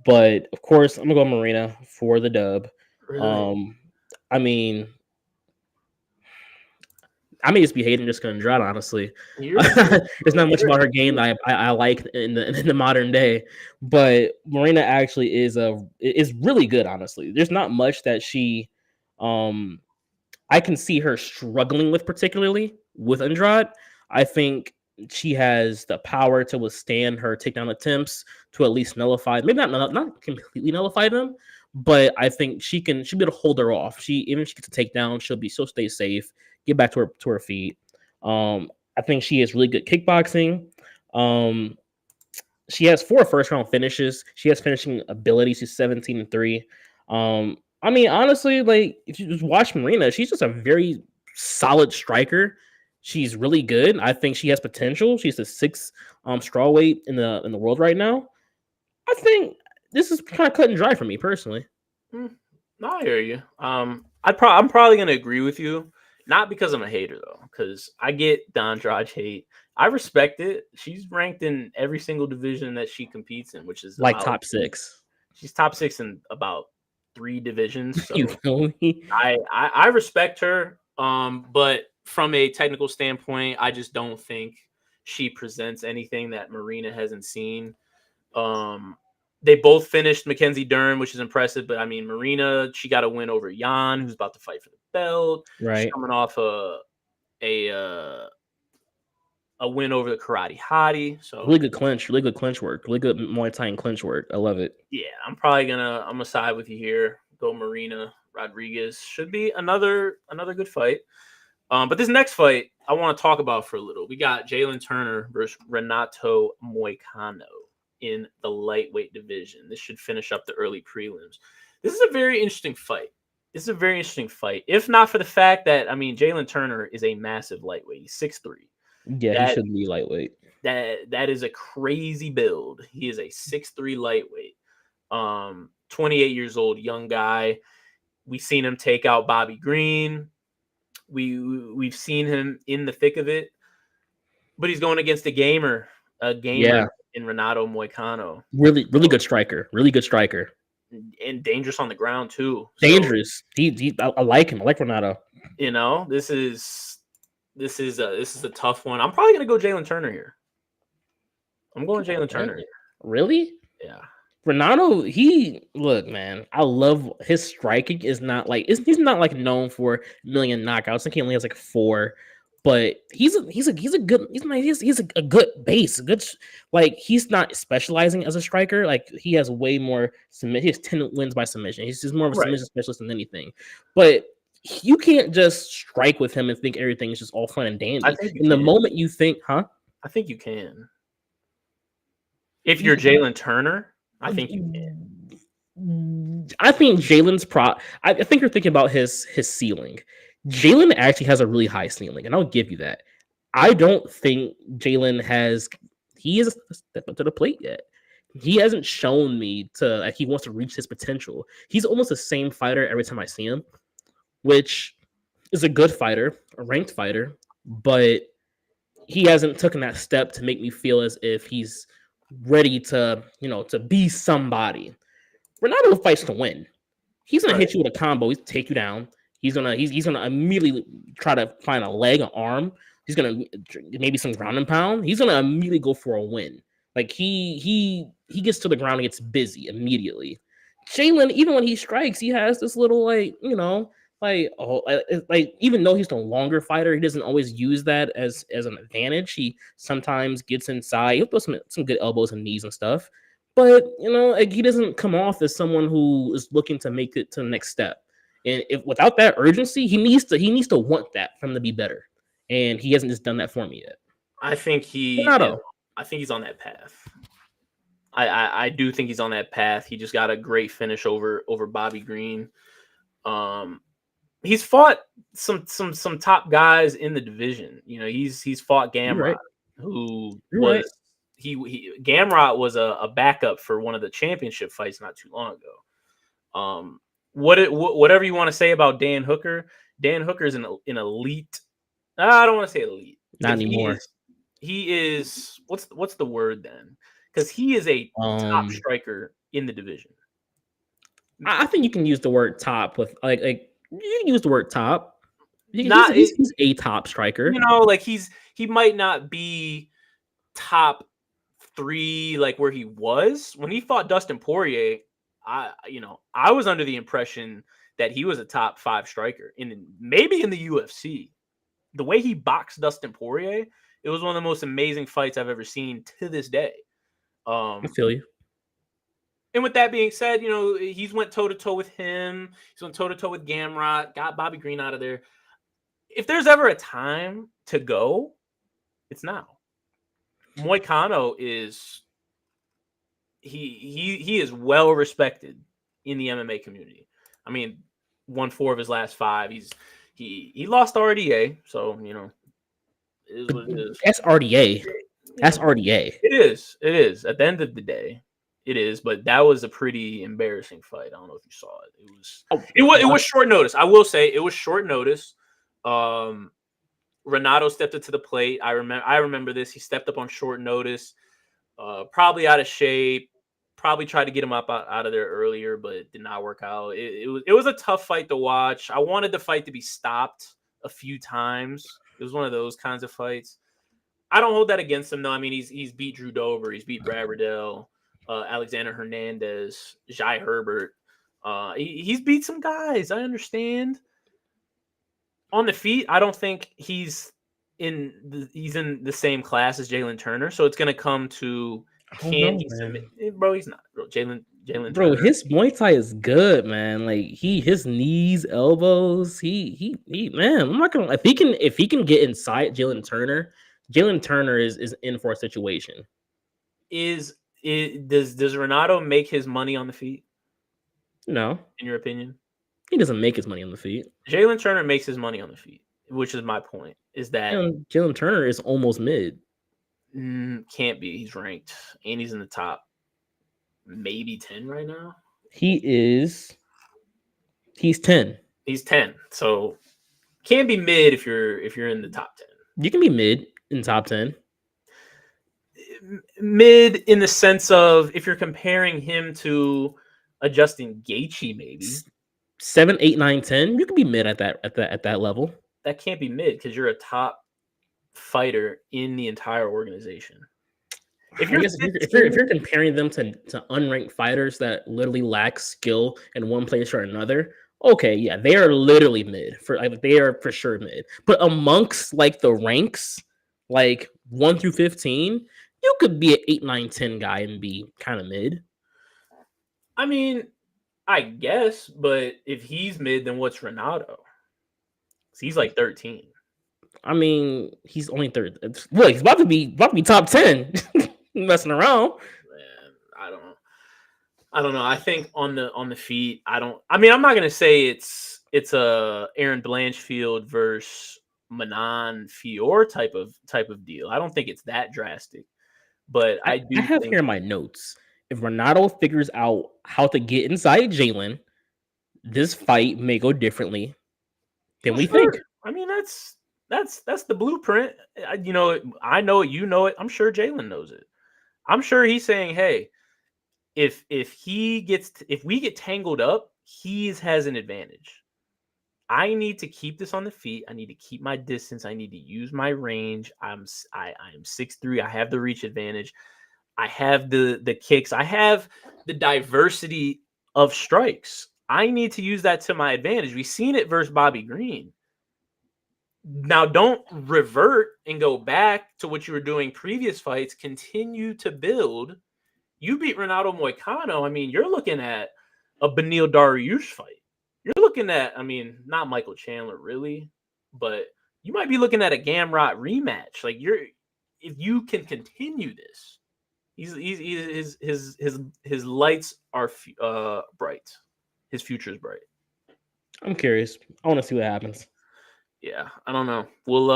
But of course, I'm gonna go Marina for the dub. Really? I mean, I may just be hating Jessica Andrade, honestly. There's not much about her game that I like in the modern day, but Marina actually is really good, honestly. There's not much that she, I can see her struggling with, particularly with Andrade. I think she has the power to withstand her takedown attempts, to at least nullify, maybe not completely nullify them, but I think she'll be able to hold her off. Even if she gets a takedown, she'll stay safe, get back to her feet. I think she has really good kickboxing. She has 4 first round finishes. She has finishing ability. She's 17-3. I mean, honestly, like, if you just watch Marina, she's just a very solid striker. She's really good. I think she has potential. She's the 6th strawweight in the world right now. I think this is kind of cut and dry for me personally. No, I hear you. I'm probably gonna agree with you, not because I'm a hater though, because I get the Andrade hate. I respect it. She's ranked in every single division that she competes in, which is like top 6. She's top 6 in about 3 divisions. So you feel me? I respect her. But from a technical standpoint, I just don't think she presents anything that Marina hasn't seen. They both finished Mackenzie Dern, which is impressive. But I mean, Marina, she got a win over Jan, who's about to fight for the belt. Right. She's coming off a win over the Karate Hottie. So really good clinch work, really good Muay Thai and clinch work. I love it. Yeah, I'm gonna side with you here. Go Marina Rodriguez. Should be another good fight. But this next fight I want to talk about for a little. We got Jalen Turner versus Renato Moicano. in the lightweight division. This should finish up the early prelims. This is a very interesting fight. If not for the fact that, I mean, Jalen Turner is a massive lightweight. He's 6'3". Yeah, he should be lightweight. That is a crazy build. He is a 6'3" lightweight. 28 years old, young guy. We've seen him take out Bobby Green. We've seen him in the thick of it. But he's going against a gamer in Renato Moicano. Really good striker. Really good striker. And dangerous on the ground too. Dangerous. So, I like him. I like Renato. You know, this is a tough one. I'm probably gonna go Jalen Turner here. I'm going Jalen Turner here. Really? Yeah. Renato, look, man. I love his striking. Is not like he's not like known for a million knockouts. I think he only has like 4. But he's a good base. Like he's not specializing as a striker. Like he has way more submission. He has 10 wins by submission. He's just more of a submission specialist than anything. But you can't just strike with him and think everything is just all fun and dandy. The moment you think, I think you can. If you're Jalen Turner, I think you can. I think Jalen's I think you're thinking about his ceiling. Jalen actually has a really high ceiling, and I'll give you that. I don't think Jalen hasn't stepped up to the plate yet. He hasn't shown me he wants to reach his potential. He's almost the same fighter every time I see him, which is a good fighter, a ranked fighter, but he hasn't taken that step to make me feel as if he's ready to be somebody. Renato fights to win. He's gonna hit you with a combo. He's take you down. He's gonna immediately try to find a leg, an arm. He's gonna maybe some ground and pound. He's gonna immediately go for a win. Like he gets to the ground and gets busy immediately. Jalen, even when he strikes, he has this little even though he's the longer fighter, he doesn't always use that as an advantage. He sometimes gets inside. He'll put some good elbows and knees and stuff. But he doesn't come off as someone who is looking to make it to the next step. And if without that urgency, he needs to want that for him to be better, and he hasn't just done that for me yet. I think he's on that path. I do think he's on that path. He just got a great finish over Bobby Green. He's fought some top guys in the division. He's fought Gamrot, who was Gamrot was a backup for one of the championship fights not too long ago. Whatever you want to say about Dan Hooker is an elite. I don't want to say elite. Not anymore. He is what's the word then? Because he is a top striker in the division. I think you can use the word top with like you can use the word top. He's a top striker. He might not be top 3 like where he was when he fought Dustin Poirier. I was under the impression that he was a top 5 striker maybe in the UFC. The way he boxed Dustin Poirier, it was one of the most amazing fights I've ever seen to this day. I feel you. And with that being said, he's went toe-to-toe with him. He's went toe-to-toe with Gamrot, got Bobby Green out of there. If there's ever a time to go, it's now. Moicano is he is well respected in the MMA community. I mean, won 4 of his last 5. He lost to RDA, so it is what it is. That's RDA. That's RDA. It is. At the end of the day, it is. But that was a pretty embarrassing fight. I don't know if you saw it. It was short notice. I will say it was short notice. Renato stepped up to the plate. I remember this. He stepped up on short notice. Probably out of shape. Probably tried to get him up out of there earlier, but it did not work out. It was a tough fight to watch. I wanted the fight to be stopped a few times. It was one of those kinds of fights. I don't hold that against him, though. I mean, he's beat Drew Dober. He's beat Brad Riddell, Alexander Hernandez, Jai Herbert. He's beat some guys. I understand. On the feet, I don't think he's in the same class as Jalen Turner. So it's going to come to can he submit? Bro, he's not. Bro, Jalen Bro, Turner. his Muay Thai is good, man. Like his knees, elbows. He man. I'm not gonna if he can get inside Jalen Turner is in for a situation. Is Does Renato make his money on the feet? No, in your opinion? he doesn't make his money on the feet. Jalen Turner makes his money on the feet, which is my point. Is that And Jalen Turner is almost mid. Can't be. He's ranked, and he's in the top maybe 10 right now. He's 10. He's 10. So can't be mid if you're in the top 10. You can be mid in top 10. Mid in the sense of if you're comparing him to a Justin Gaethje, maybe 7, 8, 9, 10. You can be mid at that level. That can't be mid because you're a top fighter in the entire organization. If you're comparing them to unranked fighters that literally lack skill in one place or another, okay, yeah, they are literally mid. They are for sure mid. But amongst like the ranks, like 1 through 15, you could be an 8, 9, 10 guy and be kind of mid. I mean, I guess, but if he's mid, then what's Renato? He's like 13. I mean, he's only third. Look, he's about to be top 10. Messing around. Man, I don't know. I think on the feet, I'm not gonna say it's a Aaron Blanchfield versus Manon Fior type of deal. I don't think it's that drastic. But I have here in my notes. If Renato figures out how to get inside Jalen, this fight may go differently than we think. I mean, that's the blueprint. I know it. You know it. I'm sure Jalen knows it. I'm sure he's saying, "Hey, if we get tangled up, he has an advantage. I need to keep this on the feet. I need to keep my distance. I need to use my range. I am 6'3". I have the reach advantage. I have the kicks. I have the diversity of strikes. I need to use that to my advantage. We've seen it versus Bobby Green. Now, don't revert and go back to what you were doing previous fights. Continue to build. You beat Renato Moicano. I mean, you're looking at a Beneil Dariush fight. You're looking at, not Michael Chandler really, but you might be looking at a Gamrot rematch. Like if you can continue this, his lights are bright. His future is bright. I'm curious. I want to see what happens. Yeah, I don't know. Well,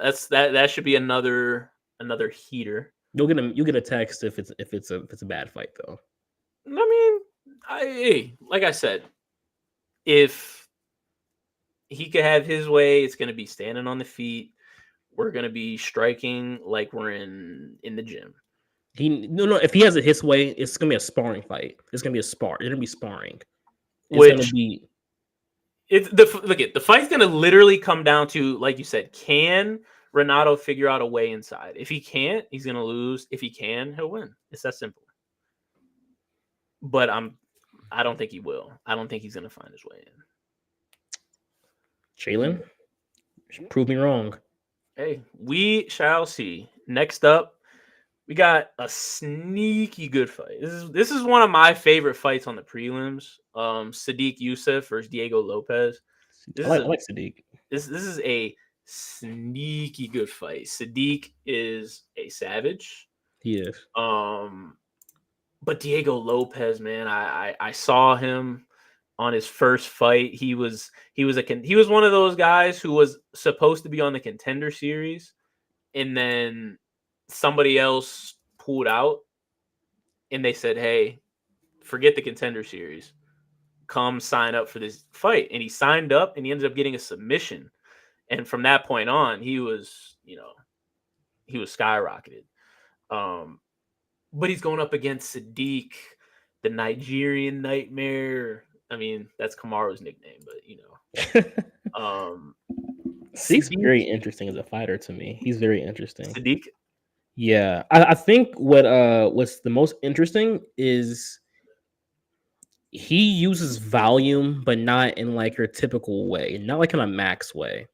that should be another heater. You'll get a text if it's a bad fight though. Like I said, if he could have his way, it's going to be standing on the feet. We're going to be striking like we're in the gym. If he has it his way, it's going to be a sparring fight. It's going to be a spar. It's going to be sparring. It's going to be. The fight's going to literally come down to, like you said, can Renato figure out a way inside? If he can't, he's going to lose. If he can, he'll win. It's that simple. But I don't think he will. I don't think he's going to find his way in. Jalen, prove me wrong. Hey, we shall see. Next up, we got a sneaky good fight. This is one of my favorite fights on the prelims. Sodiq Yusuff versus Diego Lopez. I like Sodiq. This is a sneaky good fight. Sodiq is a savage. He is. But Diego Lopez, man, I saw him on his first fight. He was one of those guys who was supposed to be on the Contender Series, and then somebody else pulled out, and they said, "Hey, forget the Contender Series. Come sign up for this fight." And he signed up, and he ended up getting a submission. And from that point on, he was skyrocketed. But he's going up against Sodiq, the Nigerian Nightmare. That's Kamaru's nickname, but Sodiq's very interesting as a fighter to me. He's very interesting. Sodiq? Yeah. I think what's the most interesting is he uses volume, but not in like your typical way, not like in a max way.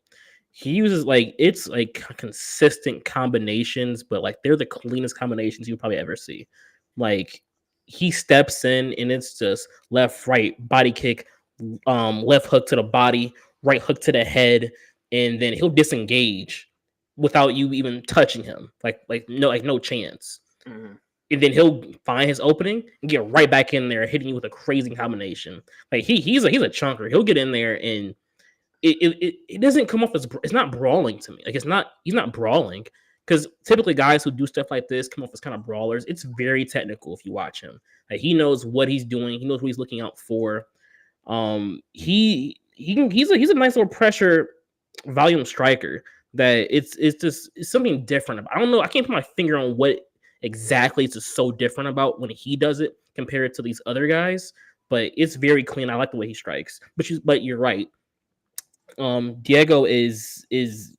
He uses it's like consistent combinations, but like they're the cleanest combinations you'll probably ever see. Like he steps in and it's just left, right, body kick, left hook to the body, right hook to the head, and then he'll disengage without you even touching him. No chance. Mm-hmm. and then he'll find his opening and get right back in there, hitting you with a crazy combination. Like he's a chunker. He'll get in there and it doesn't come off as it's not brawling to me. Like he's not brawling because typically guys who do stuff like this come off as kind of brawlers. It's very technical if you watch him. Like he knows what he's doing. He knows what he's looking out for. He's a nice little pressure volume striker that it's something different about. I don't know. I can't put my finger on what exactly it's just so different about when he does it compared to these other guys, but it's very clean. I like the way he strikes. But you're right. Diego is he's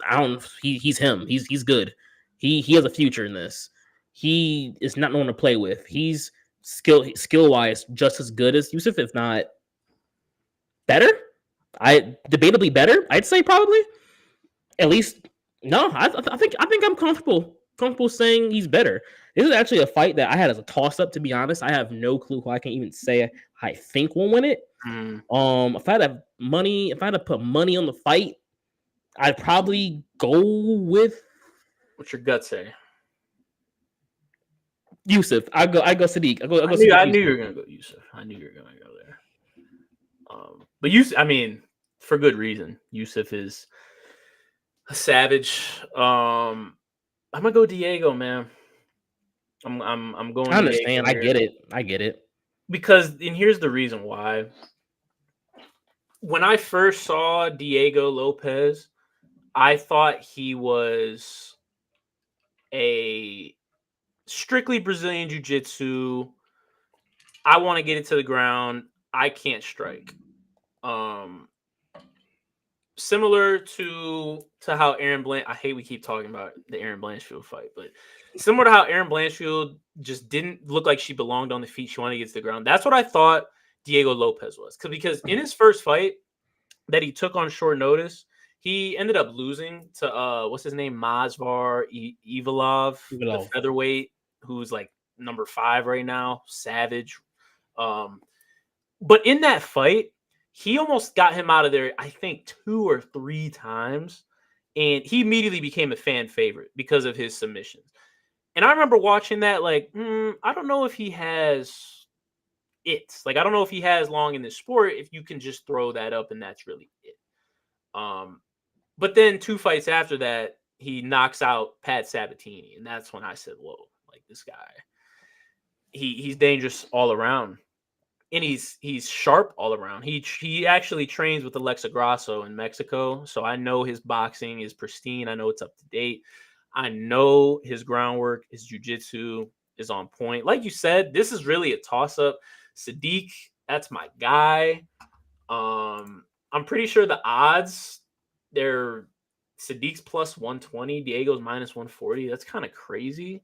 I don't he's him. He's good. He has a future in this. He is not known to play with. He's skill wise just as good as Yusuf, if not better. I debatably better. I'd say probably at least. No, I think I'm comfortable saying he's better. This is actually a fight that I had as a toss up. To be honest, I have no clue who I can even say I think will win it. If I had to put money on the fight, I'd probably go with. What's your gut say? Yusuf. I go Sadiq. I knew you were gonna go Yusuf. I knew you were gonna go there. But Yusuf, I mean, for good reason. Yusuf is a savage. I'm gonna go Diego, man. I'm going. I understand. I get it. Because and here's the reason why. When I first saw Diego Lopes, I thought he was a strictly Brazilian Jiu-Jitsu. I want to get it to the ground. I can't strike. Similar to how Aaron Blanch. I hate we keep talking about the Aaron Blanchfield fight, but similar to how Aaron Blanchfield just didn't look like she belonged on the feet. She wanted to get to the ground. That's what I thought Diego Lopes was. Because in his first fight that he took on short notice, he ended up losing to what's his name, Mazvar Ivalov, the featherweight, who's like number 5 right now, savage. But in that fight, he almost got him out of there, I think 2 or 3 times, and he immediately became a fan favorite because of his submissions. And I remember watching that, like, I don't know if he has it. Like, I don't know if he has long in this sport if you can just throw that up and that's really it. But then 2 fights after that, he knocks out Pat Sabatini, and that's when I said, "Whoa, like this guy, he's dangerous all around, and he's sharp all around." He actually trains with Alexa Grasso in Mexico, so I know his boxing is pristine. I know it's up to date. I know his groundwork, his jiu-jitsu is on point. Like you said, this is really a toss-up. Sadiq, that's my guy. I'm pretty sure the odds, they're Sadiq's plus 120, Diego's minus 140. That's kind of crazy.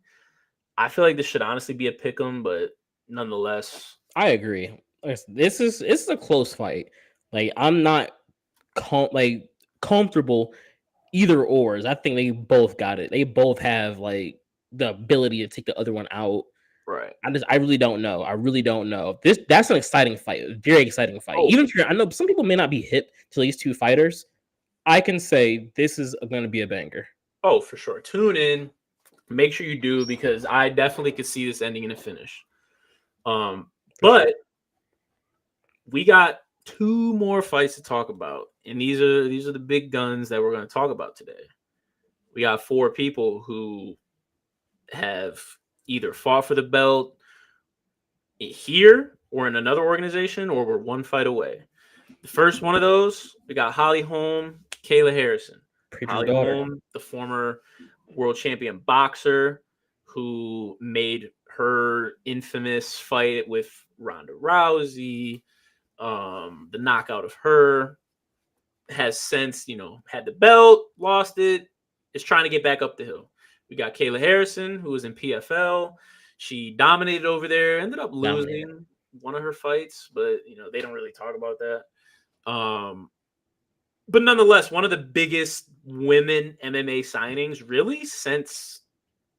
I feel like this should honestly be a pick'em, but nonetheless, I agree. This is a close fight. Like I'm not comfortable either ors. I think they both got it. They both have like the ability to take the other one out. Right. I really don't know. That's an exciting fight. A very exciting fight. Even if I know some people may not be hip to these 2 fighters. I can say this is going to be a banger. Oh, for sure. Tune in. Make sure you do, because I definitely could see this ending in a finish. But we got 2 more fights to talk about, and these are the big guns that we're going to talk about today. We got 4 people who have either fought for the belt here or in another organization, or we're 1 fight away. The first one of those, we got Holly Holm, Kayla Harrison. Holly Holm, the former world champion boxer who made her infamous fight with Ronda Rousey, the knockout of her, has since, had the belt, lost it, is trying to get back up the hill. We got Kayla Harrison, who was in PFL. She dominated over there, ended up losing one of her fights, but they don't really talk about that. But nonetheless, one of the biggest women MMA signings really since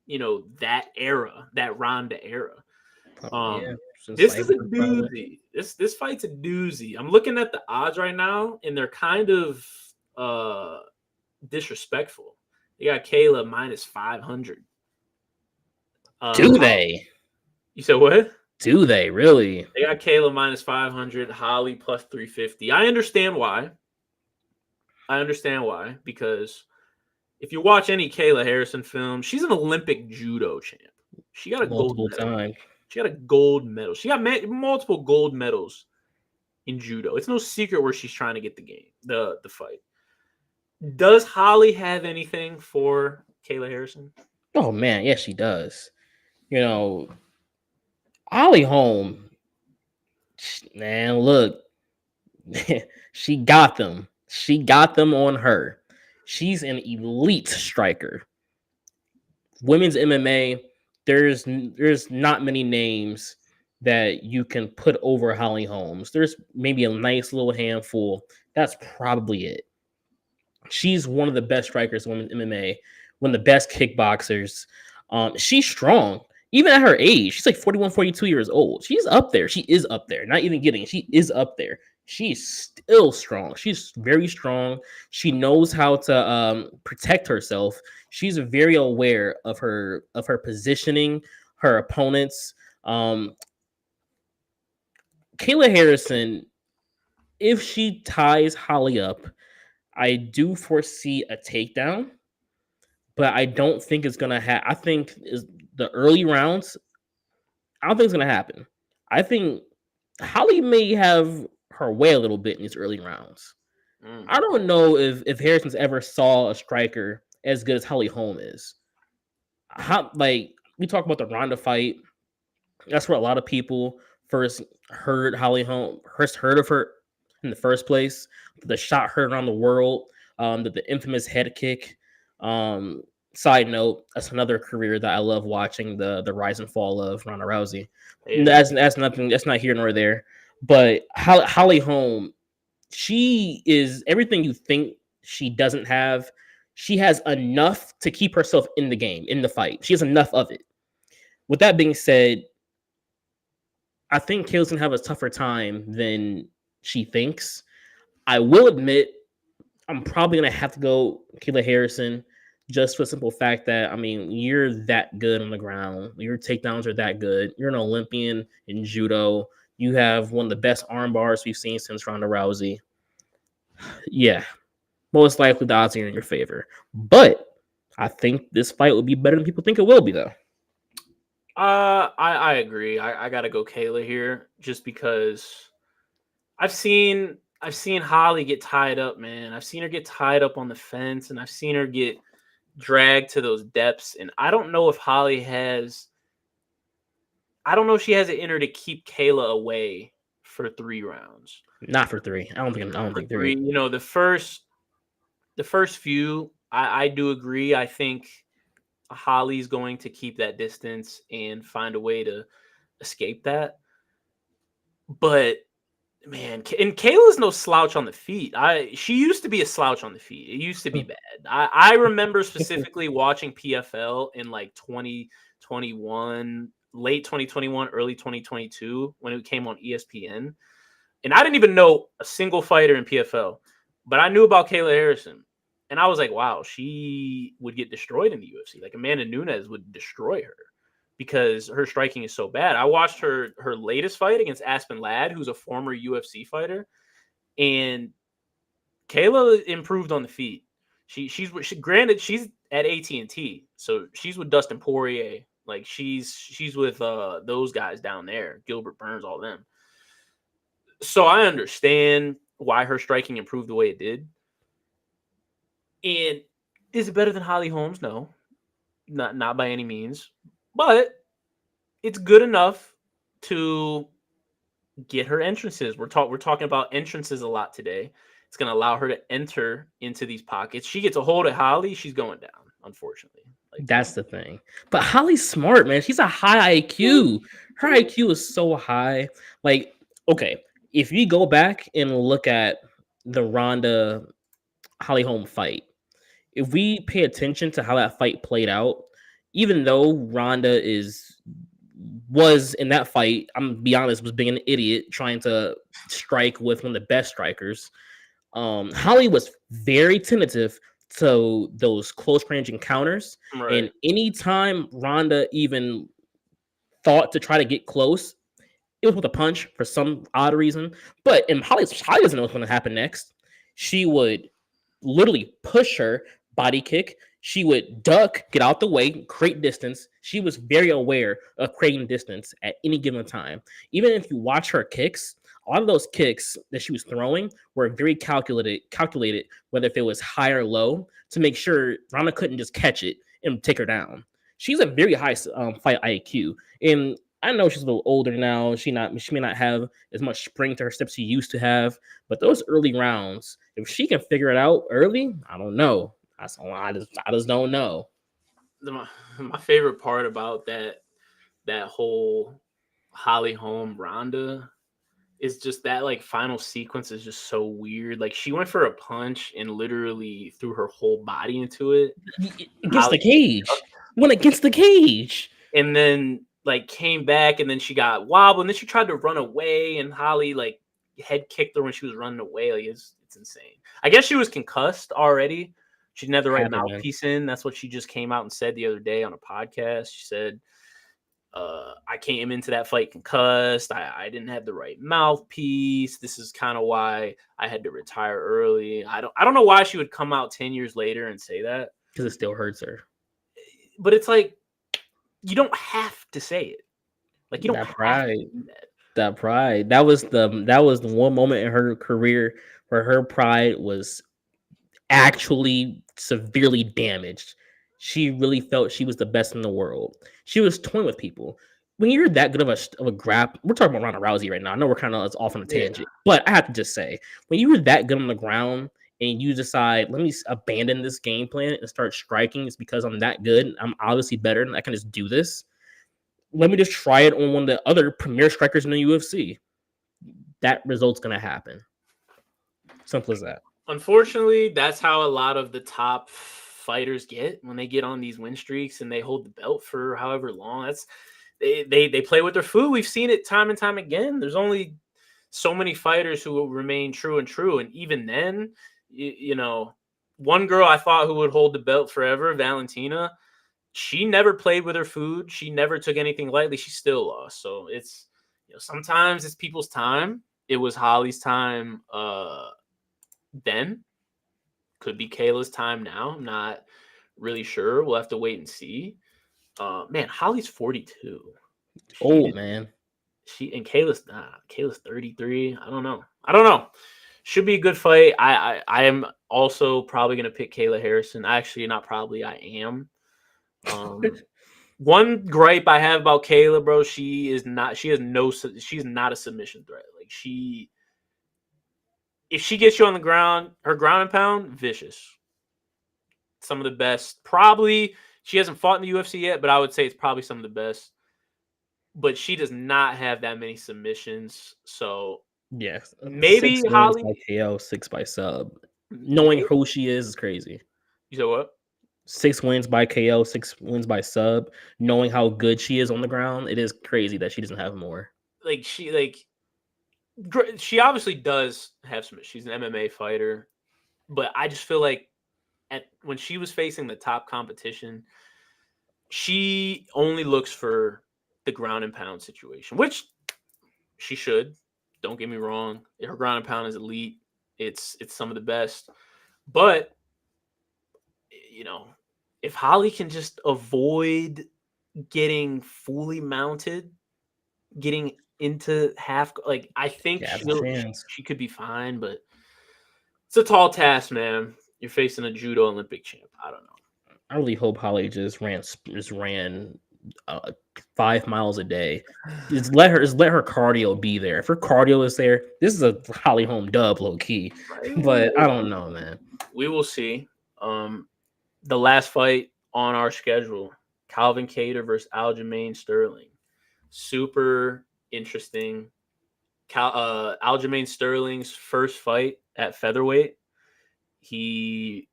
that era, that Ronda era. This is a doozy. This fight's a doozy. I'm looking at the odds right now, and they're kind of disrespectful. You got Kayla minus 500. Do they? You said what? Do they really? They got Kayla minus 500, Holly plus 350. I understand why. Because if you watch any Kayla Harrison film, she's an Olympic judo champ. She got a gold Multiple medal. times. She got a gold medal. She got multiple gold medals in judo. It's no secret where she's trying to get the fight. Does Holly have anything for Kayla Harrison? Oh man, yes, she does. You know, Holly Holm, man, look, she got them. She got them on her. She's an elite striker. Women's MMA, there's not many names that you can put over Holly Holmes. There's maybe a nice little handful. That's probably it. She's one of the best strikers in women's MMA, one of the best kickboxers. She's strong. Even at her age, she's like 41, 42 years old. She's up there. She is up there. Not even kidding. She is up there. She's still strong. She's very strong. She knows how to protect herself. She's very aware of her positioning, her opponents. Kayla Harrison, if she ties Holly up, I do foresee a takedown, but I don't think it's gonna happen. I think is the early rounds. I don't think it's gonna happen. I think Holly may have her way a little bit in these early rounds. I don't know if Harrison's ever saw a striker as good as Holly Holm is. Like we talk about the Ronda fight, that's where a lot of people first heard Holly Holm, first heard of her in the first place. The shot heard around the world, the infamous head kick. Side note, that's another career that I love watching, the rise and fall of Ronda Rousey. Yeah. That's nothing. That's not here nor there. But Holly Holm, she is everything you think she doesn't have. She has enough to keep herself in the game, in the fight. She has enough of it. With that being said, I think Kayla's gonna have a tougher time than she thinks. I will admit, I'm probably gonna have to go Kayla Harrison, just for the simple fact that, I mean, you're that good on the ground. Your takedowns are that good. You're an Olympian in judo. You have one of the best arm bars we've seen since Ronda Rousey. Yeah, most likely the odds are in your favor. But I think this fight will be better than people think it will be, though. I agree. I gotta go Kayla here, just because I've seen Holly get tied up, man. I've seen her get tied up on the fence, and I've seen her get dragged to those depths. And I don't know if Holly has. I don't know if she has it in her to keep Kayla away for 3 rounds. Not for 3. I don't think 3. You know, the first few, I do agree. I think Holly's going to keep that distance and find a way to escape that. But man, and Kayla's no slouch on the feet. She used to be a slouch on the feet. It used to be bad. I remember specifically watching PFL in like 2021, late 2021, early 2022 when it came on ESPN. And I didn't even know a single fighter in PFL, but I knew about Kayla Harrison. And I was like, wow, she would get destroyed in the UFC. Like Amanda Nunes would destroy her because her striking is so bad. I watched her latest fight against Aspen Ladd, who's a former UFC fighter, and Kayla improved on the feet. She's granted she's at AT&T, so she's with Dustin Poirier. Like she's with those guys down there, Gilbert Burns, all them. So I understand why her striking improved the way it did. And is it better than Holly Holmes? No, not by any means. But it's good enough to get her entrances. We're talking about entrances a lot today. It's going to allow her to enter into these pockets. She gets a hold of Holly, she's going down, unfortunately. Like, that's the thing. But Holly's smart, man. She's a high IQ. Her IQ is so high. Like, okay, if you go back and look at the Ronda Holly Holm fight, if we pay attention to how that fight played out, even though Ronda was in that fight, I'm gonna be honest, was being an idiot trying to strike with one of the best strikers. Holly was very tentative, to those close range encounters. Right. And anytime Ronda even thought to try to get close, it was with a punch for some odd reason. But in Holly doesn't know what's going to happen next. She would literally push her, body kick. She would duck, get out the way, create distance. She was very aware of creating distance at any given time. Even if you watch her kicks, a lot of those kicks that she was throwing were very calculated, whether if it was high or low, to make sure Ronda couldn't just catch it and take her down. She's a very high fight IQ, and I know she's a little older now. She may not have as much spring to her steps she used to have, but those early rounds, if she can figure it out early, I don't know. I just don't know. My favorite part about that whole Holly Holm Ronda is just that like final sequence is just so weird. Like she went for a punch and literally threw her whole body into it against the cage. Went against the cage, and then like came back, and then she got wobbled, and then she tried to run away, and Holly like head kicked her when she was running away. Like it's insane. I guess she was concussed already. She didn't have the right mouthpiece in. That's what she just came out and said the other day on a podcast. She said, I came into that fight concussed. I didn't have the right mouthpiece. This is kind of why I had to retire early. I don't know why she would come out 10 years later and say that. Because it still hurts her. But it's like, you don't have to say it. Like, you don't have to do that. That pride. That was the one moment in her career where her pride was actually severely damaged. She really felt she was the best in the world. She was toying with people. When you're that good of a grab, we're talking about Ronda Rousey right now. I know we're kind of off on a tangent, but I have to just say, when you were that good on the ground and you decide, let me abandon this game plan and start striking, it's because I'm that good. I'm obviously better and I can just do this. Let me just try it on one of the other premier strikers in the UFC. That result's going to happen. Simple as that. Unfortunately, that's how a lot of the top fighters get when they get on these win streaks and they hold the belt for however long. That's they play with their food. We've seen it time and time again. There's only so many fighters who will remain true, and even then, you know, one girl I thought who would hold the belt forever, Valentina, she never played with her food. She never took anything lightly. She still lost. So it's, you know, sometimes it's people's time. It was Holly's time then. Could be Kayla's time now. I'm not really sure. We'll have to wait and see. Man, Holly's 42. Man. She and Kayla's 33. I don't know. Should be a good fight. I am also probably gonna pick Kayla Harrison. Actually, not probably. I am. One gripe I have about Kayla, bro, she's not a submission threat. Like if she gets you on the ground, her ground and pound, vicious. Some of the best. Probably, she hasn't fought in the UFC yet, but I would say it's probably some of the best. But she does not have that many submissions. So yes, maybe 6 Holly by KO, 6 by sub. Knowing who she is crazy. You said what? 6 wins by KO, 6 wins by sub. Knowing how good she is on the ground, it is crazy that she doesn't have more. She obviously does have some. She's an MMA fighter, but I just feel like when she was facing the top competition, she only looks for the ground and pound situation, which she should. Don't get me wrong. Her ground and pound is elite. It's some of the best. But, you know, if Holly can just avoid getting fully mounted, getting into half, like, I think she could be fine, but it's a tall task, man. You're facing a judo Olympic champ. I don't know. I really hope Holly just ran 5 miles a day. Just let her cardio be there. If her cardio is there, this is a Holly Holm dub, low key. Right. But I don't know, man. We will see. The last fight on our schedule, Calvin Kattar versus Aljamain Sterling. Super interesting. Aljamain Sterling's first fight at featherweight. He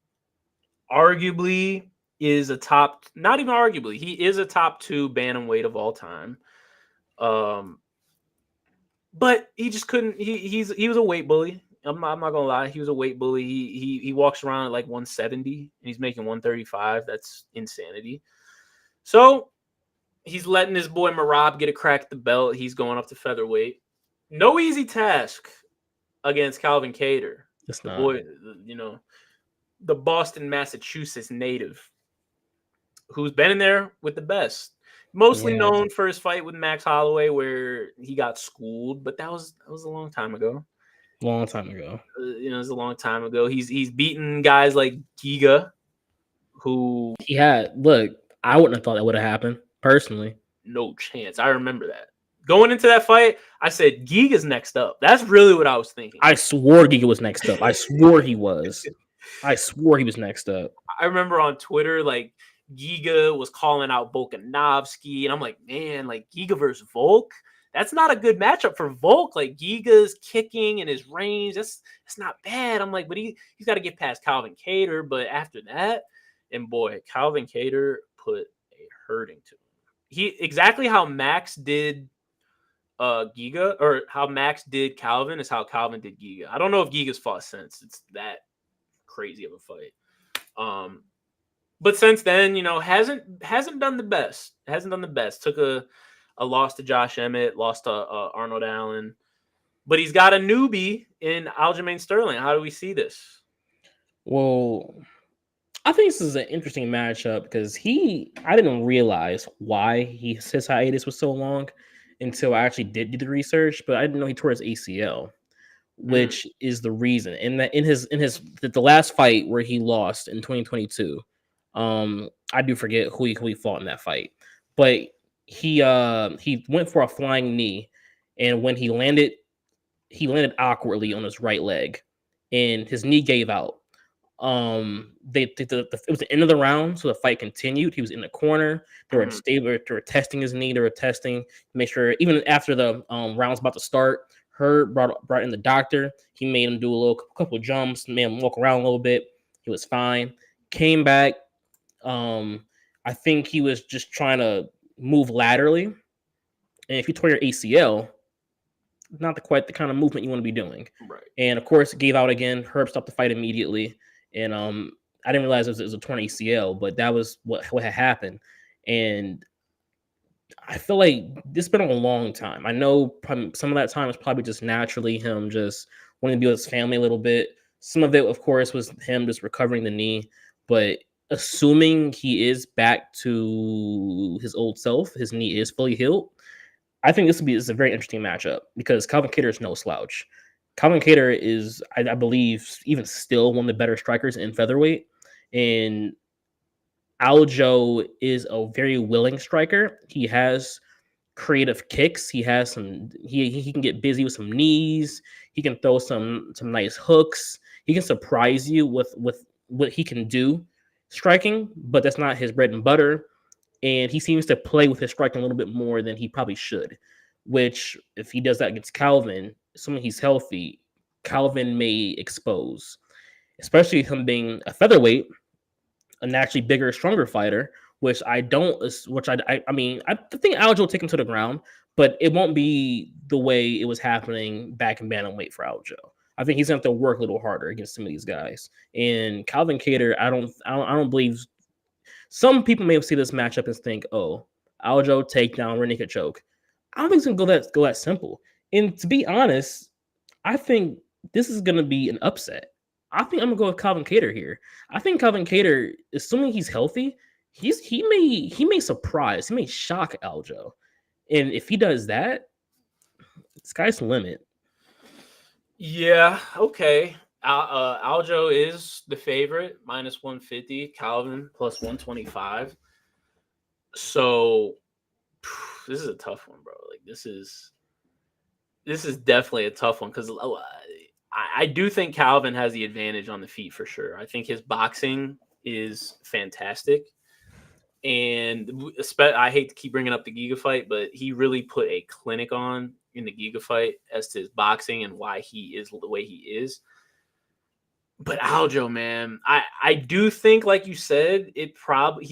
arguably is a top, not even arguably, he is a top 2 bantamweight of all time. But he just couldn't. He was a weight bully. I'm not gonna lie. He was a weight bully. He walks around at like 170 and he's making 135. That's insanity. So he's letting his boy Marab get a crack at the belt. He's going up to featherweight. No easy task against Calvin Kattar. It's The not. boy, the Boston, Massachusetts native who's been in there with the best. Mostly Yeah, known for his fight with Max Holloway where he got schooled, but that was a long time ago. long time ago. It was a long time ago. He's beaten guys like Giga, who Look, I wouldn't have thought that would have happened personally. no chance. I remember that. Going into that fight, I said Giga's next up. That's really what I was thinking. I swore Giga was next up. I swore he was. I swore he was next up. I remember on Twitter, like Giga was calling out Volkanovski, and I'm like, man, like Giga versus Volk, that's not a good matchup for Volk. Like Giga's kicking and his range, that's not bad. I'm like, but he's got to get past Calvin Kattar. But after that, and boy, Calvin Kattar put a hurting to him. He exactly how Max did Giga, or how Max did Calvin, is how Calvin did Giga. I don't know if Giga's fought since. It's that crazy of a fight. But since then, hasn't done the best. Hasn't done the best. Took a loss to Josh Emmett, lost to Arnold Allen. But he's got a newbie in Aljamain Sterling. How do we see this? Well, I think this is an interesting matchup because I didn't realize why his hiatus was so long until I actually did do the research, but I didn't know he tore his ACL, which is the reason. And that in the last fight where he lost in 2022, I do forget who he fought in that fight, but he went for a flying knee, and when he landed awkwardly on his right leg, and his knee gave out. It was the end of the round, so the fight continued. He was in the corner. They were testing his knee. They were testing to make sure. Even after the round's about to start, Herb brought in the doctor. He made him do a couple jumps, made him walk around a little bit. He was fine. Came back. I think he was just trying to move laterally. And if you tore your ACL, not quite the kind of movement you want to be doing. Right. And of course, it gave out again. Herb stopped the fight immediately. And I didn't realize it was a torn ACL, but that was what had happened. And I feel like this has been a long time. I know some of that time was probably just naturally him just wanting to be with his family a little bit. Some of it, of course, was him just recovering the knee. But assuming he is back to his old self, his knee is fully healed, I think this is a very interesting matchup because Calvin Kattar is no slouch. Calvin Kattar is, I believe, even still one of the better strikers in featherweight. And Aljo is a very willing striker. He has creative kicks. He has he can get busy with some knees. He can throw some nice hooks. He can surprise you with what he can do striking, but that's not his bread and butter. And he seems to play with his striking a little bit more than he probably should, which if he does that against Calvin, assuming he's healthy, Calvin may expose, especially him being a featherweight, a naturally bigger, stronger fighter, which I think Aljo will take him to the ground, but it won't be the way it was happening back in bantamweight for Aljo. I think he's going to have to work a little harder against some of these guys. And Calvin Kattar, I don't believe. Some people may see this matchup and think, "Oh, Aljo takedown, rear naked choke." I don't think it's gonna go that simple. And to be honest, I think this is gonna be an upset. I think I'm gonna go with Calvin Kattar here. I think Calvin Kattar, assuming he's healthy, he may surprise, he may shock Aljo, and if he does that, sky's the limit. Yeah. Okay. Aljo is the favorite, minus 150. Calvin plus 125. So this is a tough one, bro. Like this is definitely a tough one because I do think Calvin has the advantage on the feet for sure. I think his boxing is fantastic, and I hate to keep bringing up the Giga fight, but he really put a clinic on in the Giga fight as to his boxing and why he is the way he is. But Aljo, man, I do think, like you said, he's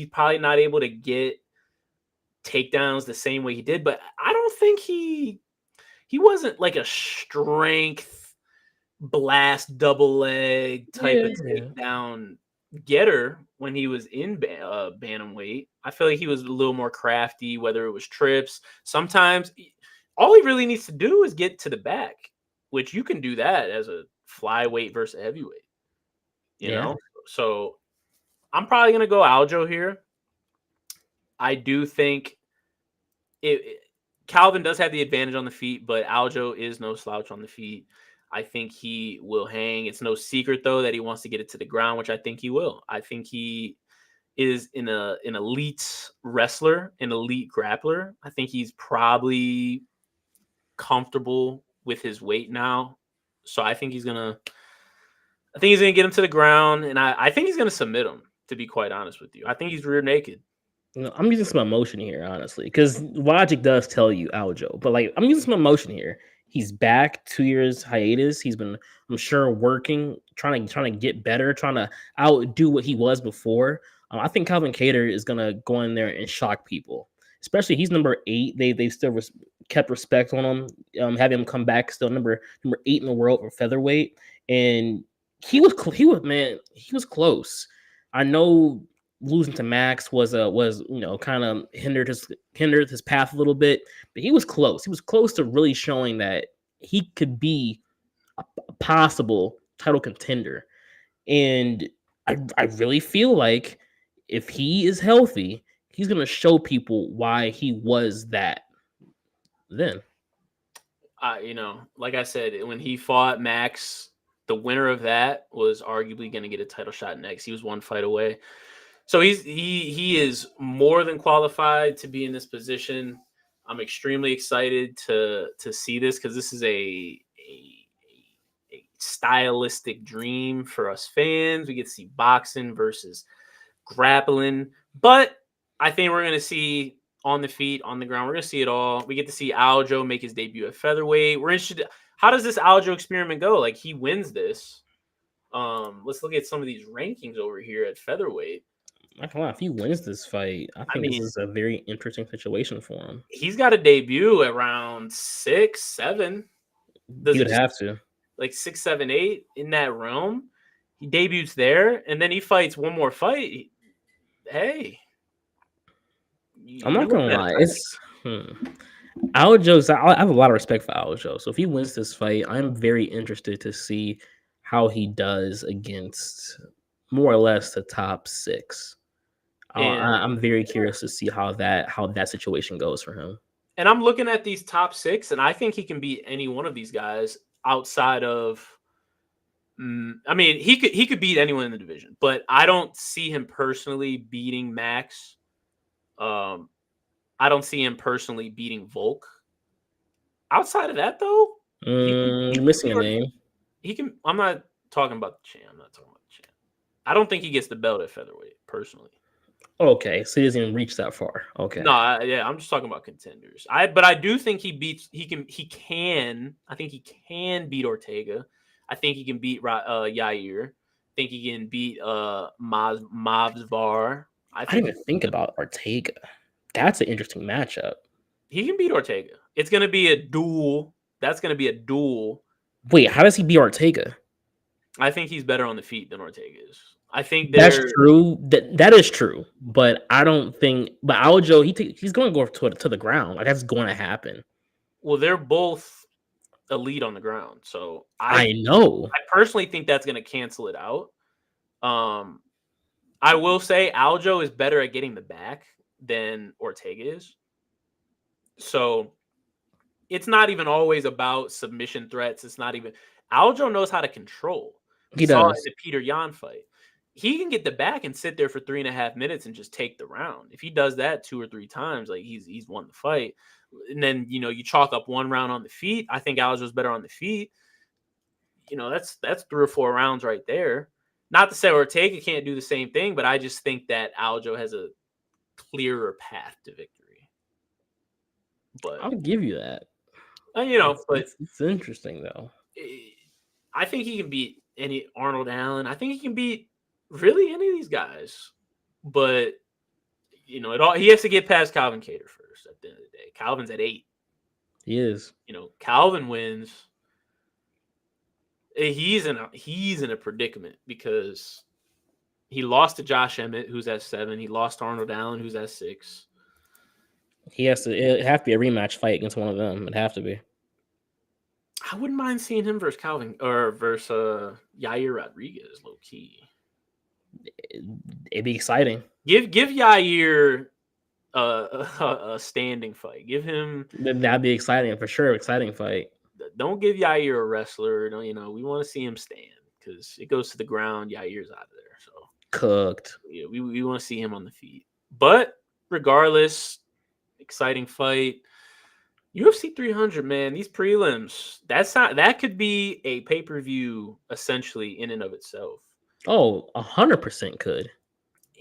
probably not able to get takedowns the same way he did, but I don't think he wasn't like a strength blast double leg type Yeah, of yeah. takedown getter when he was in bantamweight. I feel like he was a little more crafty, whether it was trips. Sometimes all he really needs to do is get to the back, which you can do that as a flyweight versus heavyweight. You Yeah. know, so I'm probably gonna go Aljo here. I do think Calvin does have the advantage on the feet, but Aljo is no slouch on the feet. I think he will hang. It's no secret though that he wants to get it to the ground, which I think he will. I think he is an elite wrestler, an elite grappler. I think he's probably comfortable with his weight now. So I think he's gonna get him to the ground, and I think he's gonna submit him, to be quite honest with you. I think he's rear naked. No, I'm using some emotion here, honestly, because logic does tell you Aljo, but like I'm using some emotion here. He's back 2 years hiatus. He's been, I'm sure, working, trying to get better, trying to outdo what he was before. I think Calvin Cater is gonna go in there and shock people, especially he's number 8. They still kept respect on him, having him come back still number 8 in the world for featherweight, and he was close. I know losing to Max was kind of hindered his path a little bit, but he was close. He was close to really showing that he could be a possible title contender. And I really feel like if he is healthy, he's gonna show people why he was that then. Like I said, when he fought Max, the winner of that was arguably going to get a title shot next. He was one fight away. So he is more than qualified to be in this position. I'm extremely excited to see this because this is a stylistic dream for us fans. We get to see boxing versus grappling, but I think we're going to see on the feet, on the ground. We're going to see it all. We get to see Aljo make his debut at featherweight. We're interested. How does this Aljo experiment go? Like he wins this. Let's look at some of these rankings over here at featherweight. Not gonna lie, if he wins this fight, I I think this mean, is a very interesting situation for him. he's got a debut around 6, 7. He Does would it have to. like 6, 7, 8 in that realm? He debuts there, and then he fights one more fight. Hey, I'm you not gonna looking at a lie, title. Aljo's. I have a lot of respect for Aljo. So if he wins this fight, I'm very interested to see how he does against more or less the top 6. And I'm very curious to see how that situation goes for him. And I'm looking at these top 6, and I think he can beat any one of these guys outside of. I mean, he could beat anyone in the division, but I don't see him personally beating Max. Um, I don't see him personally beating Volk. Outside of that, though, he You're can missing beat a or name. he can. I'm not talking about the champ. I'm not talking about the champ. I don't think he gets the belt at featherweight personally. Okay, so he doesn't even reach that far. Okay. No, yeah, I'm just talking about contenders. But I do think he beats. He can. I think he can beat Ortega. I think he can beat Yair. I think he can beat Mavsvar. I I didn't think even think about Ortega. That's an interesting matchup. he can beat Ortega. It's gonna be a duel. That's gonna be a duel. Wait, how does he beat Ortega? I think he's better on the feet than Ortega is. I think That's they're true. That is true. But I don't think. But Aljo, he's going to go to the ground. Like that's going to happen. they're both elite on the ground. So I know. I personally think that's gonna cancel it out. Um, I will say Aljo is better at getting the back than Ortega is. So it's not even always about submission threats. It's not even Aljo knows how to control. We He saw it in does. the Peter Yan fight. He can get the back and sit there for 3.5 minutes and just take the round. If he does that 2 or 3 times, like he's won the fight. And then you chalk up one round on the feet. I think Aljo's better on the feet. That's 3 or 4 rounds right there. Not to say Ortega can't do the same thing, but I just think that Aljo has a clearer path to victory. But I'll give you that. but It's interesting though. I think he can beat any Arnold Allen. I think he can beat really any of these guys. But he has to get past Calvin Cater first. At the end of the day, Calvin's at 8. He is. Calvin wins. he's in a predicament because he lost to Josh Emmett, who's at 7. He lost to Arnold Allen, who's at 6. It'd have to be a rematch fight against one of them. It'd have to be. I wouldn't mind seeing him versus Calvin or versus Yair Rodriguez, low key. It'd be exciting. Give Yair a standing fight. Give him That'd be exciting for sure. Exciting fight. Don't give Yair a wrestler. We want to see him stand because it goes to the ground. Yair's out of there. So cooked. Yeah, we want to see him on the feet. But regardless, exciting fight. UFC 300, man. These prelims. That could be a pay-per-view essentially in and of itself. Oh, 100% could.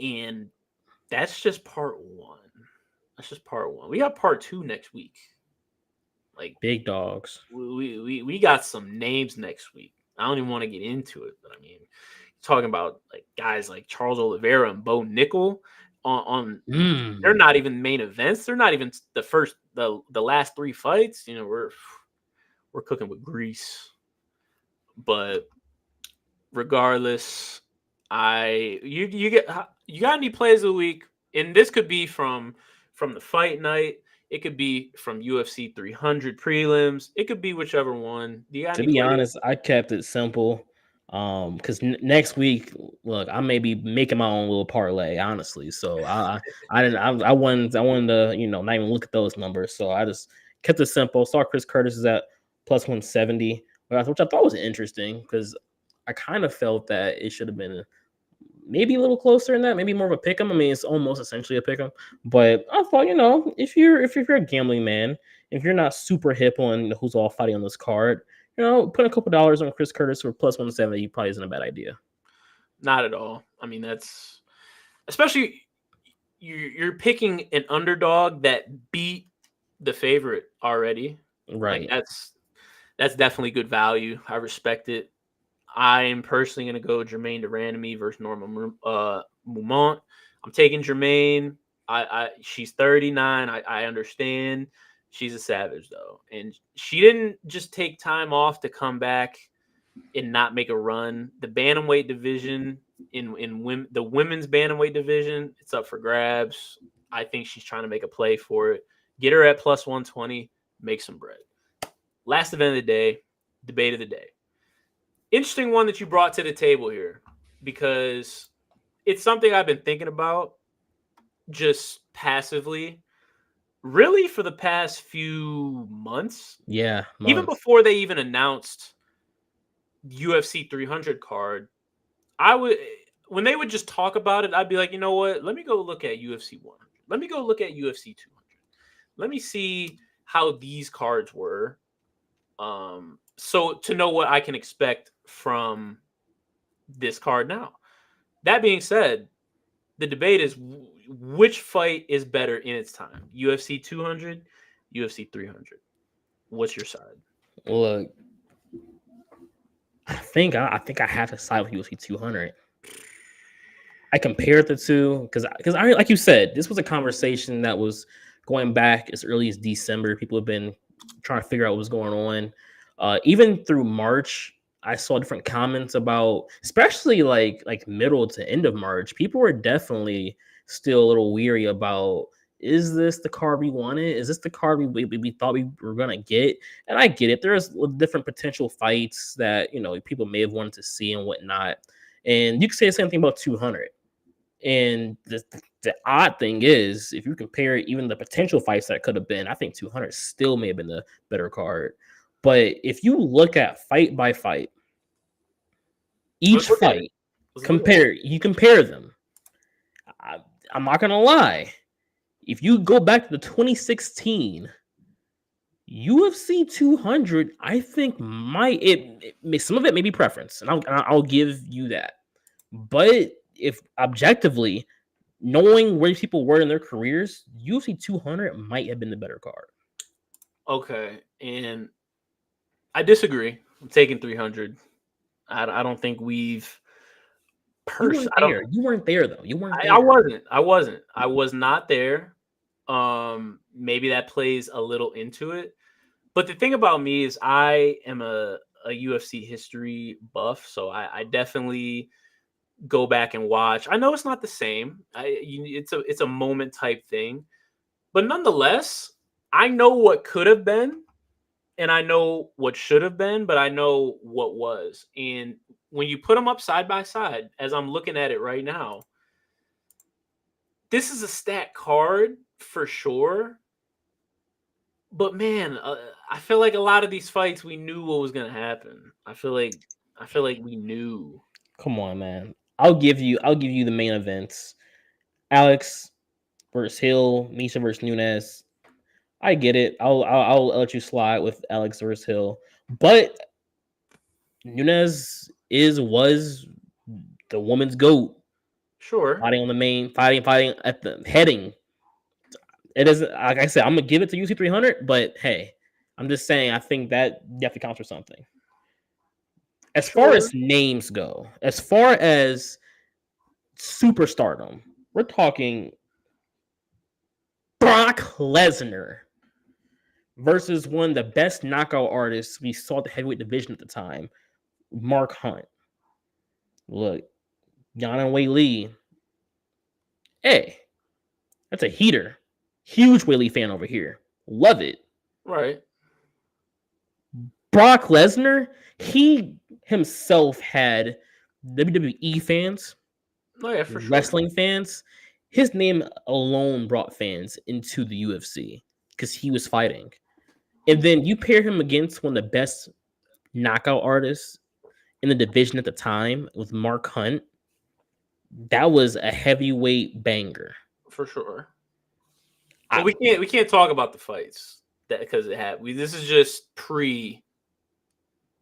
And that's just part 1. That's just part 1. We got part 2 next week. Like big dogs. We got some names next week. I don't even want to get into it, but I mean, talking about like guys like Charles Oliveira and Bo Nickel they're not even main events. They're not even the last 3 fights. We're cooking with grease. But regardless, you got any plays of the week, and this could be from the fight night. It could be from UFC 300 prelims. It could be whichever one. To be honest, I kept it simple. Because next week, look, I may be making my own little parlay, honestly. So I wanted to, not even look at those numbers. So I just kept it simple. Saw Chris Curtis is at plus 170, which I thought was interesting because I kind of felt that it should have been maybe a little closer than that, maybe more of a pick'em. I mean, it's almost essentially a pick'em, but I thought, if you're a gambling man, if you're not super hip on who's all fighting on this card, putting a couple dollars on Chris Curtis for plus 170 probably isn't a bad idea. Not at all. I mean, that's especially you're picking an underdog that beat the favorite already. Right. Like, that's definitely good value. I respect it. I am personally going to go Germaine de Randamie versus Norma Beaumont. I'm taking Germaine. She's 39. I understand. She's a savage, though. And she didn't just take time off to come back and not make a run. The bantamweight division, the women's bantamweight division, it's up for grabs. I think she's trying to make a play for it. Get her at plus 120, make some bread. Last event of the day, debate of the day. Interesting one that you brought to the table here because it's something I've been thinking about just passively, really for the past few months. Yeah. Even before they even announced UFC 300 card, when they would just talk about it, I'd be like, you know what? Let me go look at UFC 100. Let me go look at UFC 200. Let me see how these cards were. So to know what I can expect from this card now. That being said, the debate is which fight is better in its time? UFC 200, UFC 300. What's your side? Look, I think I have to side with UFC 200. I compared the two because I, like you said, this was a conversation that was going back as early as December. People have been trying to figure out what was going on. Even through March, I saw different comments about, especially like middle to end of March. People were definitely still a little weary about, is this the card we wanted? Is this the card we thought we were gonna get? And I get it. There's different potential fights that people may have wanted to see and whatnot. And you could say the same thing about 200. And the odd thing is, if you compare even the potential fights that could have been, I think 200 still may have been the better card. But if you look at fight by fight, each fight, compare them. I'm not gonna lie. If you go back to the 2016 UFC 200, I think some of it may be preference, and I'll give you that. But if objectively, knowing where people were in their careers, UFC 200 might have been the better card. Okay, and I disagree. I'm taking 300. I don't think we've. You weren't there though. You weren't there. I wasn't. I was not there. Maybe that plays a little into it. But the thing about me is I am a a UFC history buff, so I definitely go back and watch. I know it's not the same. It's a moment type thing, but nonetheless, I know what could have been, and I know what should have been, but I know what was. And when you put them up side by side, as I'm looking at it right now, this is a stat card for sure. But man, I feel like a lot of these fights we knew what was gonna happen. I feel like we knew. Come on, man. I'll give you the main events. Alex versus Hill, Misha versus Nunes. I get it. I'll let you slide with Alex versus Hill, but Nunes was the woman's goat. Sure. Fighting on the main, fighting at the heading. It isn't like I said. I'm gonna give it to UC 300, but hey, I'm just saying. I think that definitely counts for something. As far as names go, as far as superstardom, we're talking Brock Lesnar versus one of the best knockout artists we saw at the heavyweight division at the time, Mark Hunt. Look, Yana Wei Lee. Hey, that's a heater. Huge Wei Lee fan over here. Love it. Right. Brock Lesnar, he himself had WWE fans, For wrestling fans. His name alone brought fans into the UFC because he was fighting. And then you pair him against one of the best knockout artists in the division at the time with Mark Hunt. That was a heavyweight banger. For sure. But we can't talk about the fights that because it had this is just pre.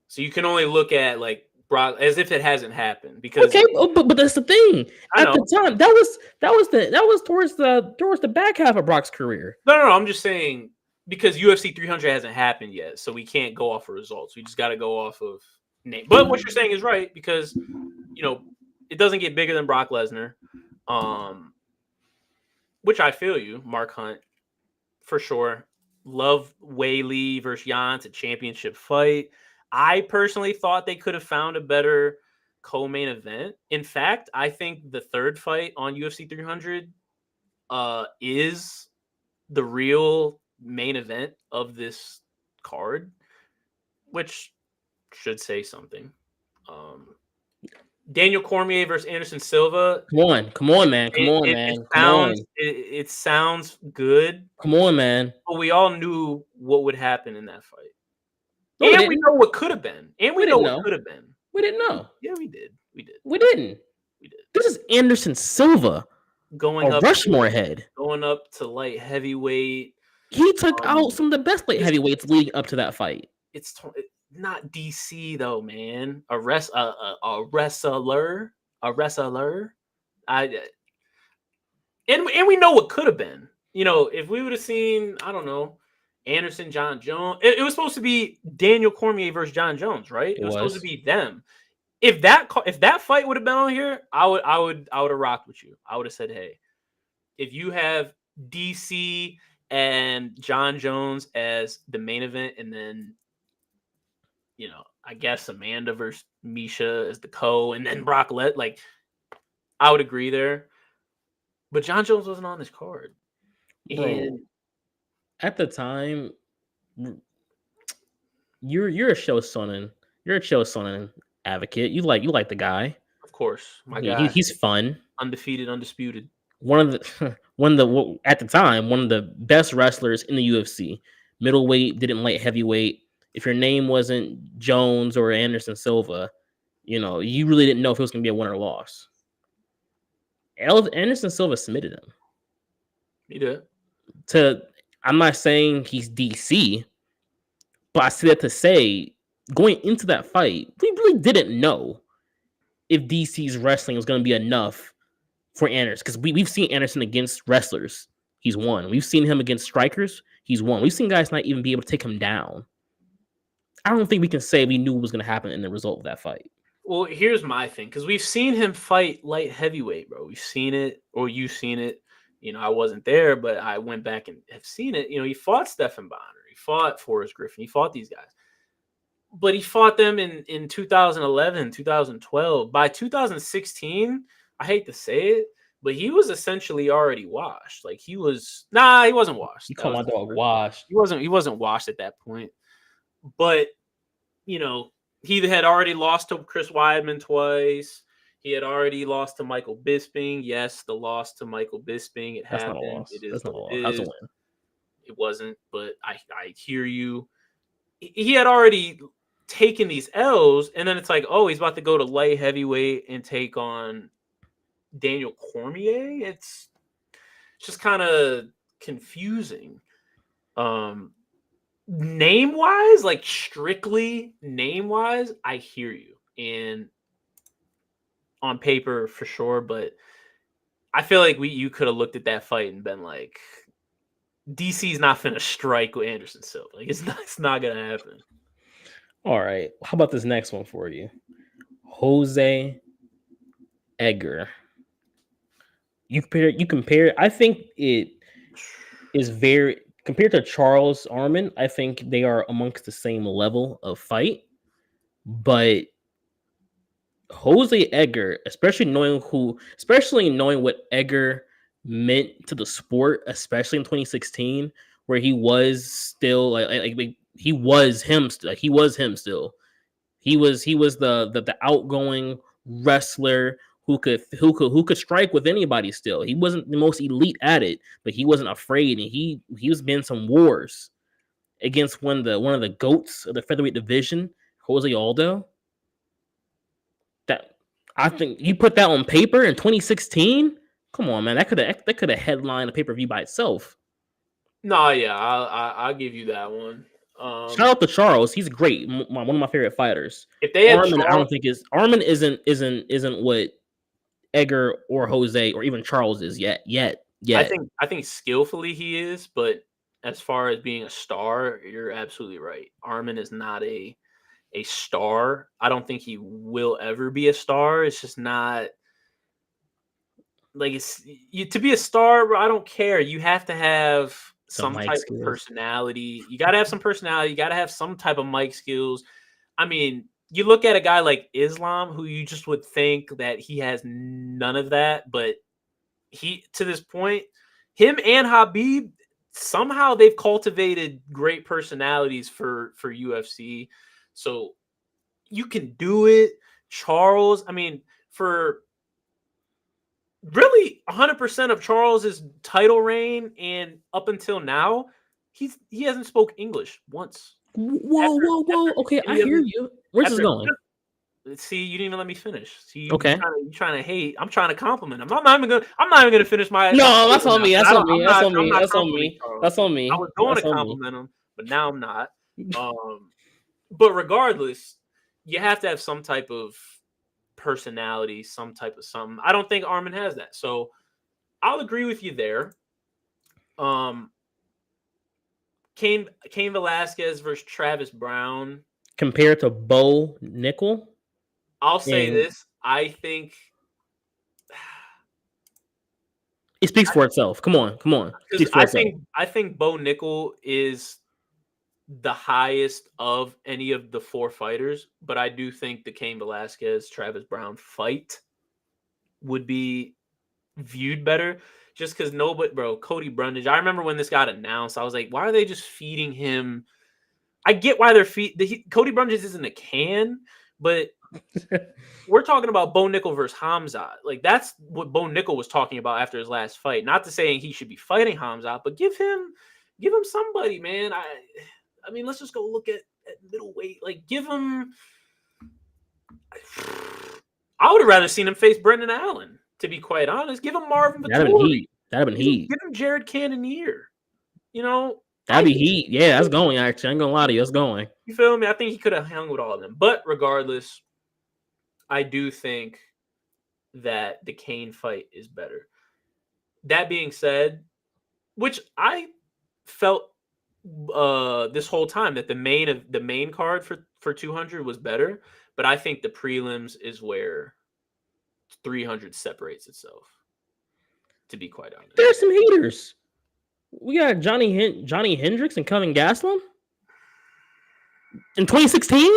So you can only look at like Brock as if it hasn't happened because okay, but that's the thing. At the time, that was towards the back half of Brock's career. No, I'm just saying because UFC 300 hasn't happened yet, so we can't go off of results. We just got to go off of name. But what you're saying is right because it doesn't get bigger than Brock Lesnar, which I feel you, Mark Hunt, for sure. Love Wei Lee versus Jan. It's a championship fight. I personally thought they could have found a better co-main event. In fact, I think the third fight on UFC 300 is the real main event of this card, which should say something. Daniel Cormier versus Anderson Silva. Come on, man. It sounds good. Come on, man. But we all knew what would happen in that fight. No, and we know what could have been. And we know what could have been. We didn't know. Yeah, we did. We didn't. This is Anderson Silva. Going up Rushmore head. Going up to light heavyweight. He took out some of the best light heavyweights leading up to that fight. It's not DC though, man. A wrestler. And we know what could have been. If we would have seen, I don't know, Anderson, John Jones. It was supposed to be Daniel Cormier versus John Jones, right? It was supposed to be them. If that fight would have been on here, I would have rocked with you. I would have said, hey, if you have DC and John Jones as the main event, and then I guess Amanda versus Misha as the and then Brock I would agree there. But John Jones wasn't on this card. And at the time, you're a Chael Sonnen. You're a Chael Sonnen advocate. You like the guy. Of course. My guy. He's fun. Undefeated, undisputed. At the time, one of the best wrestlers in the UFC. Middleweight, didn't light heavyweight. If your name wasn't Jones or Anderson Silva, you really didn't know if it was going to be a win or loss. Anderson Silva submitted him. He did. I'm not saying he's DC, but I say that to say, going into that fight, we really didn't know if DC's wrestling was going to be enough for Anderson. Because we've seen Anderson against wrestlers. He's won. We've seen him against strikers. He's won. We've seen guys not even be able to take him down. I don't think we can say we knew what was going to happen in the result of that fight. Well, here's my thing. Because we've seen him fight light heavyweight, bro. We've seen it, or you've seen it. I wasn't there, but I went back and have seen it. He fought Stephan Bonner. He fought Forrest Griffin. He fought these guys. but he fought them in 2011, 2012. By 2016, I hate to say it, but he was essentially already washed. Like he wasn't washed. You That call was my the dog word. washed. He wasn't washed at that point. But he had already lost to Chris Weidman twice. He had already lost to Michael Bisping. Yes, the loss to Michael Bisping, it That's not a happened. loss. It is That's not what a it loss. That's a is. win. It wasn't, but I hear you. He had already taken these L's, and then it's like, oh, he's about to go to light heavyweight and take on Daniel Cormier. It's just kind of confusing. Name wise, like strictly name wise, I hear you. And on paper for sure, but I feel like you could have looked at that fight and been like, DC's not finna strike with Anderson Silva. Like it's not gonna happen. All right. How about this next one for you? Jose Edgar. You compare. I think it is very compared to Charles Arman. I think they are amongst the same level of fight, but Jose Edgar, especially knowing what Edgar meant to the sport, especially in 2016, where he was still like he was him. Like he was him still. He was the outgoing wrestler who could strike with anybody still. He wasn't the most elite at it, but he wasn't afraid, and he was in some wars against one of the goats of the featherweight division, Jose Aldo. That I think you put that on paper in 2016. Come on, man, that could have headlined a pay-per-view by itself. No, yeah, I'll give you that one. Shout out to Charles. He's great. One of my favorite fighters. If they had Armin, I Charles, don't think is Armin isn't what Edgar or Jose or even Charles is yet. I think skillfully he is, but as far as being a star, you're absolutely right. Armin is not a star. I don't think he will ever be a star. It's just not like to be a star, bro, I don't care. You have to have Some some mic type of skills. personality. You got to have some personality. You got to have some type of mic skills. I mean, you look at a guy like Islam, who you just would think that he has none of that, but he, to this point, him and Habib, somehow they've cultivated great personalities for UFC. So you can do it. Charles, I mean, for really 100% of Charles's title reign and up until now, he hasn't spoke English once. Whoa. Okay, I Any of hear his you. Where's this after going? see, you didn't even let me finish. See, Okay. you trying to hate. I'm trying to compliment him. I'm not even gonna finish my No, that's statement on now, me. 'cause That's I on don't, me. That's on I'm me. not That's on complimenting me. Charles. That's on I me. was going That's to on me. compliment him, but now I'm not. But regardless, you have to have some type of personality, some type of something. I don't think Armin has that. So I'll agree with you there. Cain Velasquez versus Travis Brown. Compared to Bo Nickel, I'll say and this. I think it speaks for itself. Come on. It because speaks for itself. I think Bo Nickel is the highest of any of the four fighters, but I do think the Cain Velasquez Travis Brown fight would be viewed better just because nobody, bro, Cody Brundage. I remember when this got announced, I was like, why are they just feeding him? I get why they're Cody Brundage isn't a can, but we're talking about Bo Nickel versus Hamzat. Like that's what Bo Nickel was talking about after his last fight. Not to saying he should be fighting Hamzat, but give him somebody, man. I mean, let's just go look at middleweight. Like, give him. I would have rather seen him face Brendan Allen. To be quite honest, give him Marvin That'd have been Vettori. heat. That'd have been heat. Give him Jared Cannonier. You know, That'd be heat. Yeah, that's going. Actually, I ain't gonna lie to you. That's going. You feel me? I think he could have hung with all of them. But regardless, I do think that the Cain fight is better. That being said, which I felt this whole time that the main card for 200 was better, but I think the prelims is where 300 separates itself. To be quite honest, There's some haters. We got Johnny Hendricks and Kevin Gastelum. In 2016?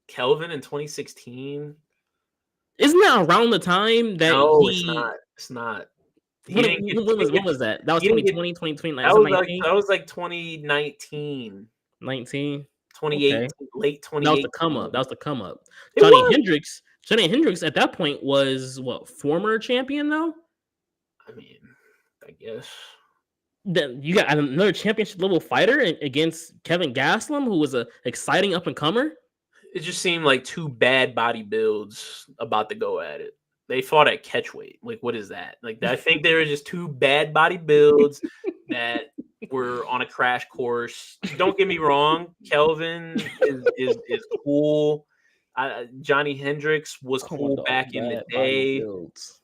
Kelvin in 2016? Isn't that around the time that No, it's he? not. It's not. He When, didn't get. He didn't when get. was that? That was He didn't get. 2020, 2019, That was like 2019, 19. 2018, Okay, late that was the come up. 2018. That was the come up. It was. Johnny Hendricks at that point was what, former champion though. I mean, I guess. Then you got another championship level fighter against Kevin Gastelum, who was a exciting up and comer. It just seemed like two bad body builds about to go at it. They fought at catchweight. Like, what is that? Like, I think there were just two bad body builds that were on a crash course. Don't get me wrong, Kelvin is cool. Johnny Hendricks was cool back in the day,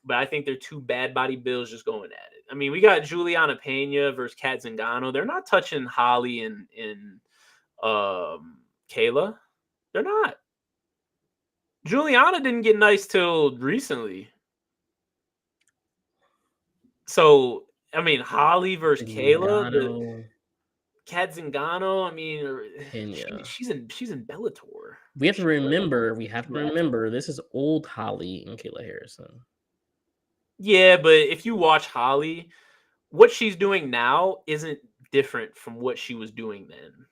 but I think they're two bad body builds just going at it. I mean, we got Juliana Pena versus Kat Zingano. They're not touching Holly and Kayla. They're not. Juliana didn't get nice till recently. So, I mean, Holly versus Kayla, Kat Zingano, I mean, she's in Bellator. We have to remember this is old Holly and Kayla Harrison. Yeah, but if you watch Holly, what she's doing now isn't different from what she was doing then.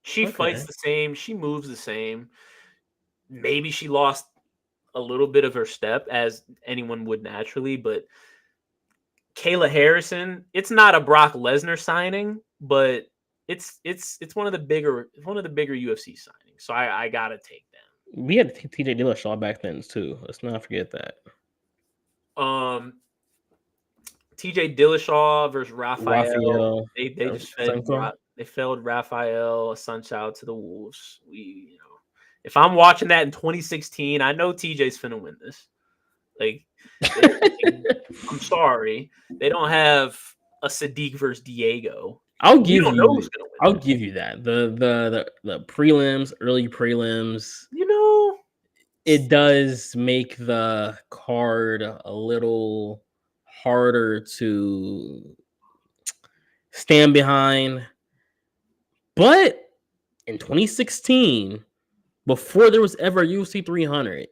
She fights the same, she moves the same. Maybe she lost a little bit of her step, as anyone would naturally, but Kayla Harrison, it's not a Brock Lesnar signing, but it's one of the bigger UFC signings. So I gotta take them. We had TJ Dillashaw back then too. Let's not forget that. TJ Dillashaw versus Rafael. They just failed Rafael Assunção to the Wolves. If I'm watching that in 2016, I know TJ's finna win this. Like, I'm sorry, they don't have a Sadiq versus Diego. I'll give you that. The prelims, early prelims, it does make the card a little harder to stand behind. But in 2016, before there was ever UFC 300,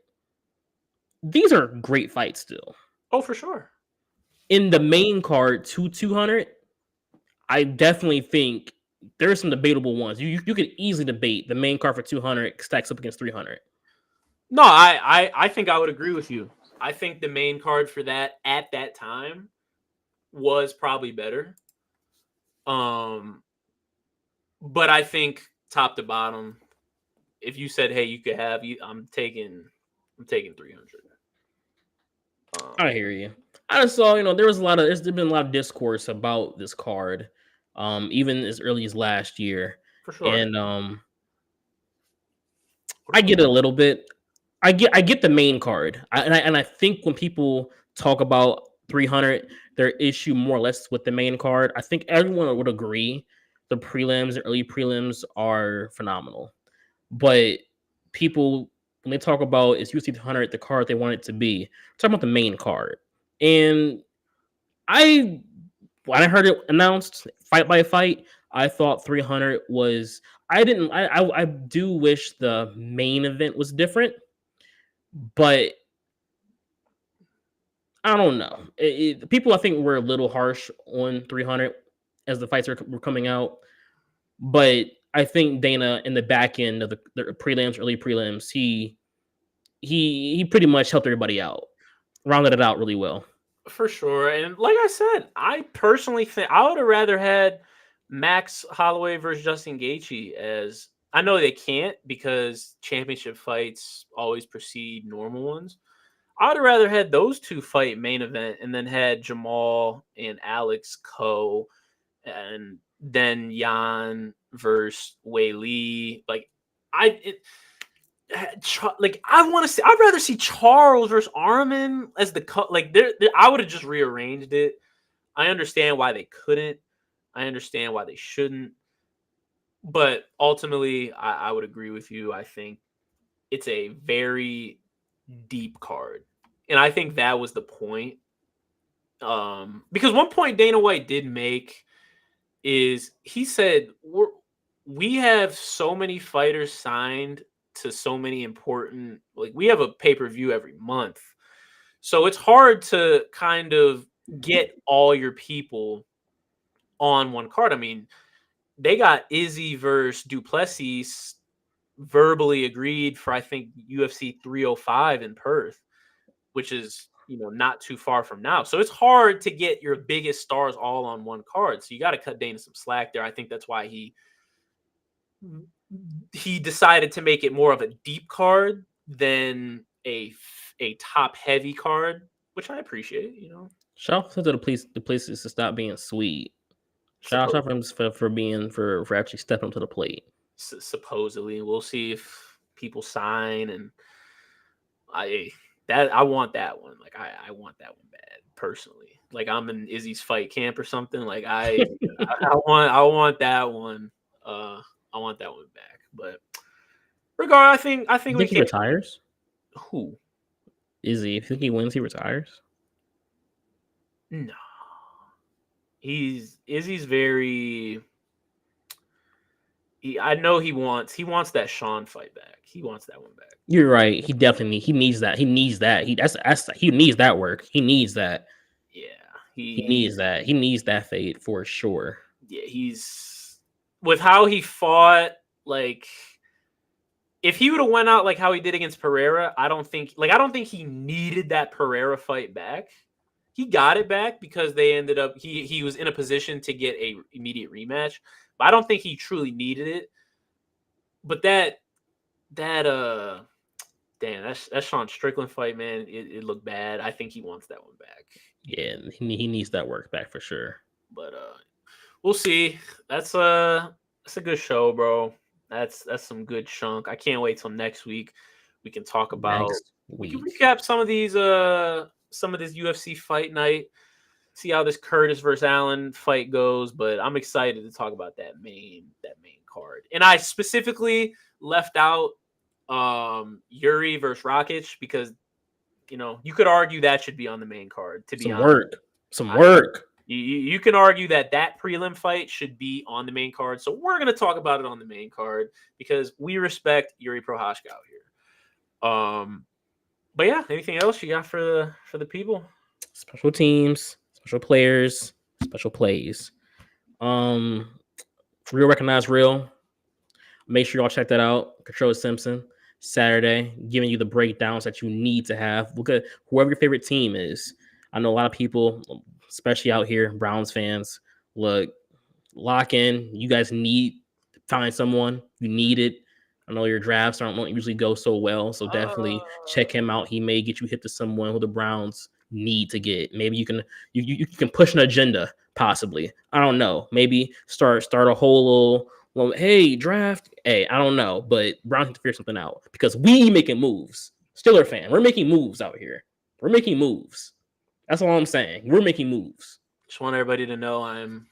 these are great fights still. Oh, for sure. In the main card to 200, I definitely think there's some debatable ones. You could easily debate the main card for 200 stacks up against 300. No, I think I would agree with you. I think the main card for that at that time was probably better. But I think top to bottom, if you said, "Hey, you could have," I'm taking 300. I hear you. I just saw, there's been a lot of discourse about this card, even as early as last year. For sure. And I get it a little bit. I get the main card, and I think when people talk about 300, their issue more or less with the main card. I think everyone would agree the prelims, the early prelims are phenomenal, but people, when they talk about is UFC 300 the card they want it to be, talking about the main card. And when I heard it announced fight by fight, I thought 300 was. I do wish the main event was different, but I don't know. People, I think, were a little harsh on 300 as the fights were coming out, but I think Dana, in the back end of the prelims, early prelims, he pretty much helped everybody out, rounded it out really well. For sure. And like I said, I personally think I would have rather had Max Holloway versus Justin Gaethje, as I know they can't because championship fights always precede normal ones. I would have rather had those two fight main event and then had Jamal and Alex Co. and then Jan versus Wei Lee. I'd rather see Charles versus Arman as the cut. I would have just rearranged it. I understand why they couldn't. I understand why they shouldn't. But ultimately, I would agree with you. I think it's a very deep card. And I think that was the point. Because one point Dana White did make is he said, we have so many fighters signed to so many important, like we have a pay-per-view every month. So it's hard to kind of get all your people on one card. I mean, they got Izzy versus Duplessis verbally agreed for I think UFC 305 in Perth, which is not too far from now. So it's hard to get your biggest stars all on one card. So you got to cut Dana some slack there. I think that's why he decided to make it more of a deep card than a top heavy card, which I appreciate. Shout out to the places to stop being sweet. Shout out for him for actually stepping up to the plate. Supposedly, we'll see if people sign, and I want that one. Like I want that one bad personally. Like I'm in Izzy's fight camp or something. Like I want that one. I want that one back. But regard, I think he retires. Who? Izzy? If you think he wins, he retires. No. Izzy's very. I know he wants that Sean fight back. He wants that one back. You're right. He definitely needs that. He needs that. He needs that work. He needs that. Yeah, he needs that. He needs that fade for sure. Yeah, he's with how he fought. Like, if he would have went out like how he did against Pereira, I don't think he needed that Pereira fight back. He got it back because they ended up he was in a position to get a immediate rematch. But I don't think he truly needed it. But that Sean Strickland fight, man, it looked bad. I think he wants that one back. Yeah, he needs that work back for sure. But we'll see. That's a good show, bro. That's some good chunk. I can't wait till next week. We can talk about. We can recap some of these this UFC fight night. See how this Curtis versus Allen fight goes, but I'm excited to talk about that main card. And I specifically left out Yuri versus Rakic because you could argue that should be on the main card. To be honest, some work. You can argue that prelim fight should be on the main card. So we're gonna talk about it on the main card because we respect Yuri Prochazka out here. But yeah, anything else you got for the people? Special teams. Special players, special plays. Real Recognize Real. Make sure y'all check that out. Control Simpson, Saturday, giving you the breakdowns that you need to have. Look at whoever your favorite team is. I know a lot of people, especially out here, Browns fans, lock in. You guys need to find someone. You need it. I know your drafts don't usually go so well, so definitely check him out. He may get you hit to someone who the Browns need to get. Maybe you can push an agenda, possibly. I don't know. Maybe start a whole little hey, draft. Hey, I don't know, but Browns have to figure something out because we making moves. Steeler fan, we're making moves out here. We're making moves. That's all I'm saying. We're making moves. Just want everybody to know I'm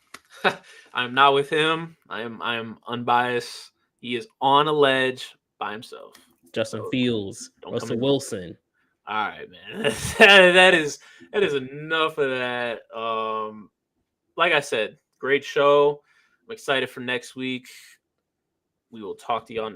not with him. I'm unbiased. He is on a ledge by himself. Justin Fields, Russell Wilson. All right, man. that is enough of that. Like I said, great show. I'm excited for next week. We will talk to y'all next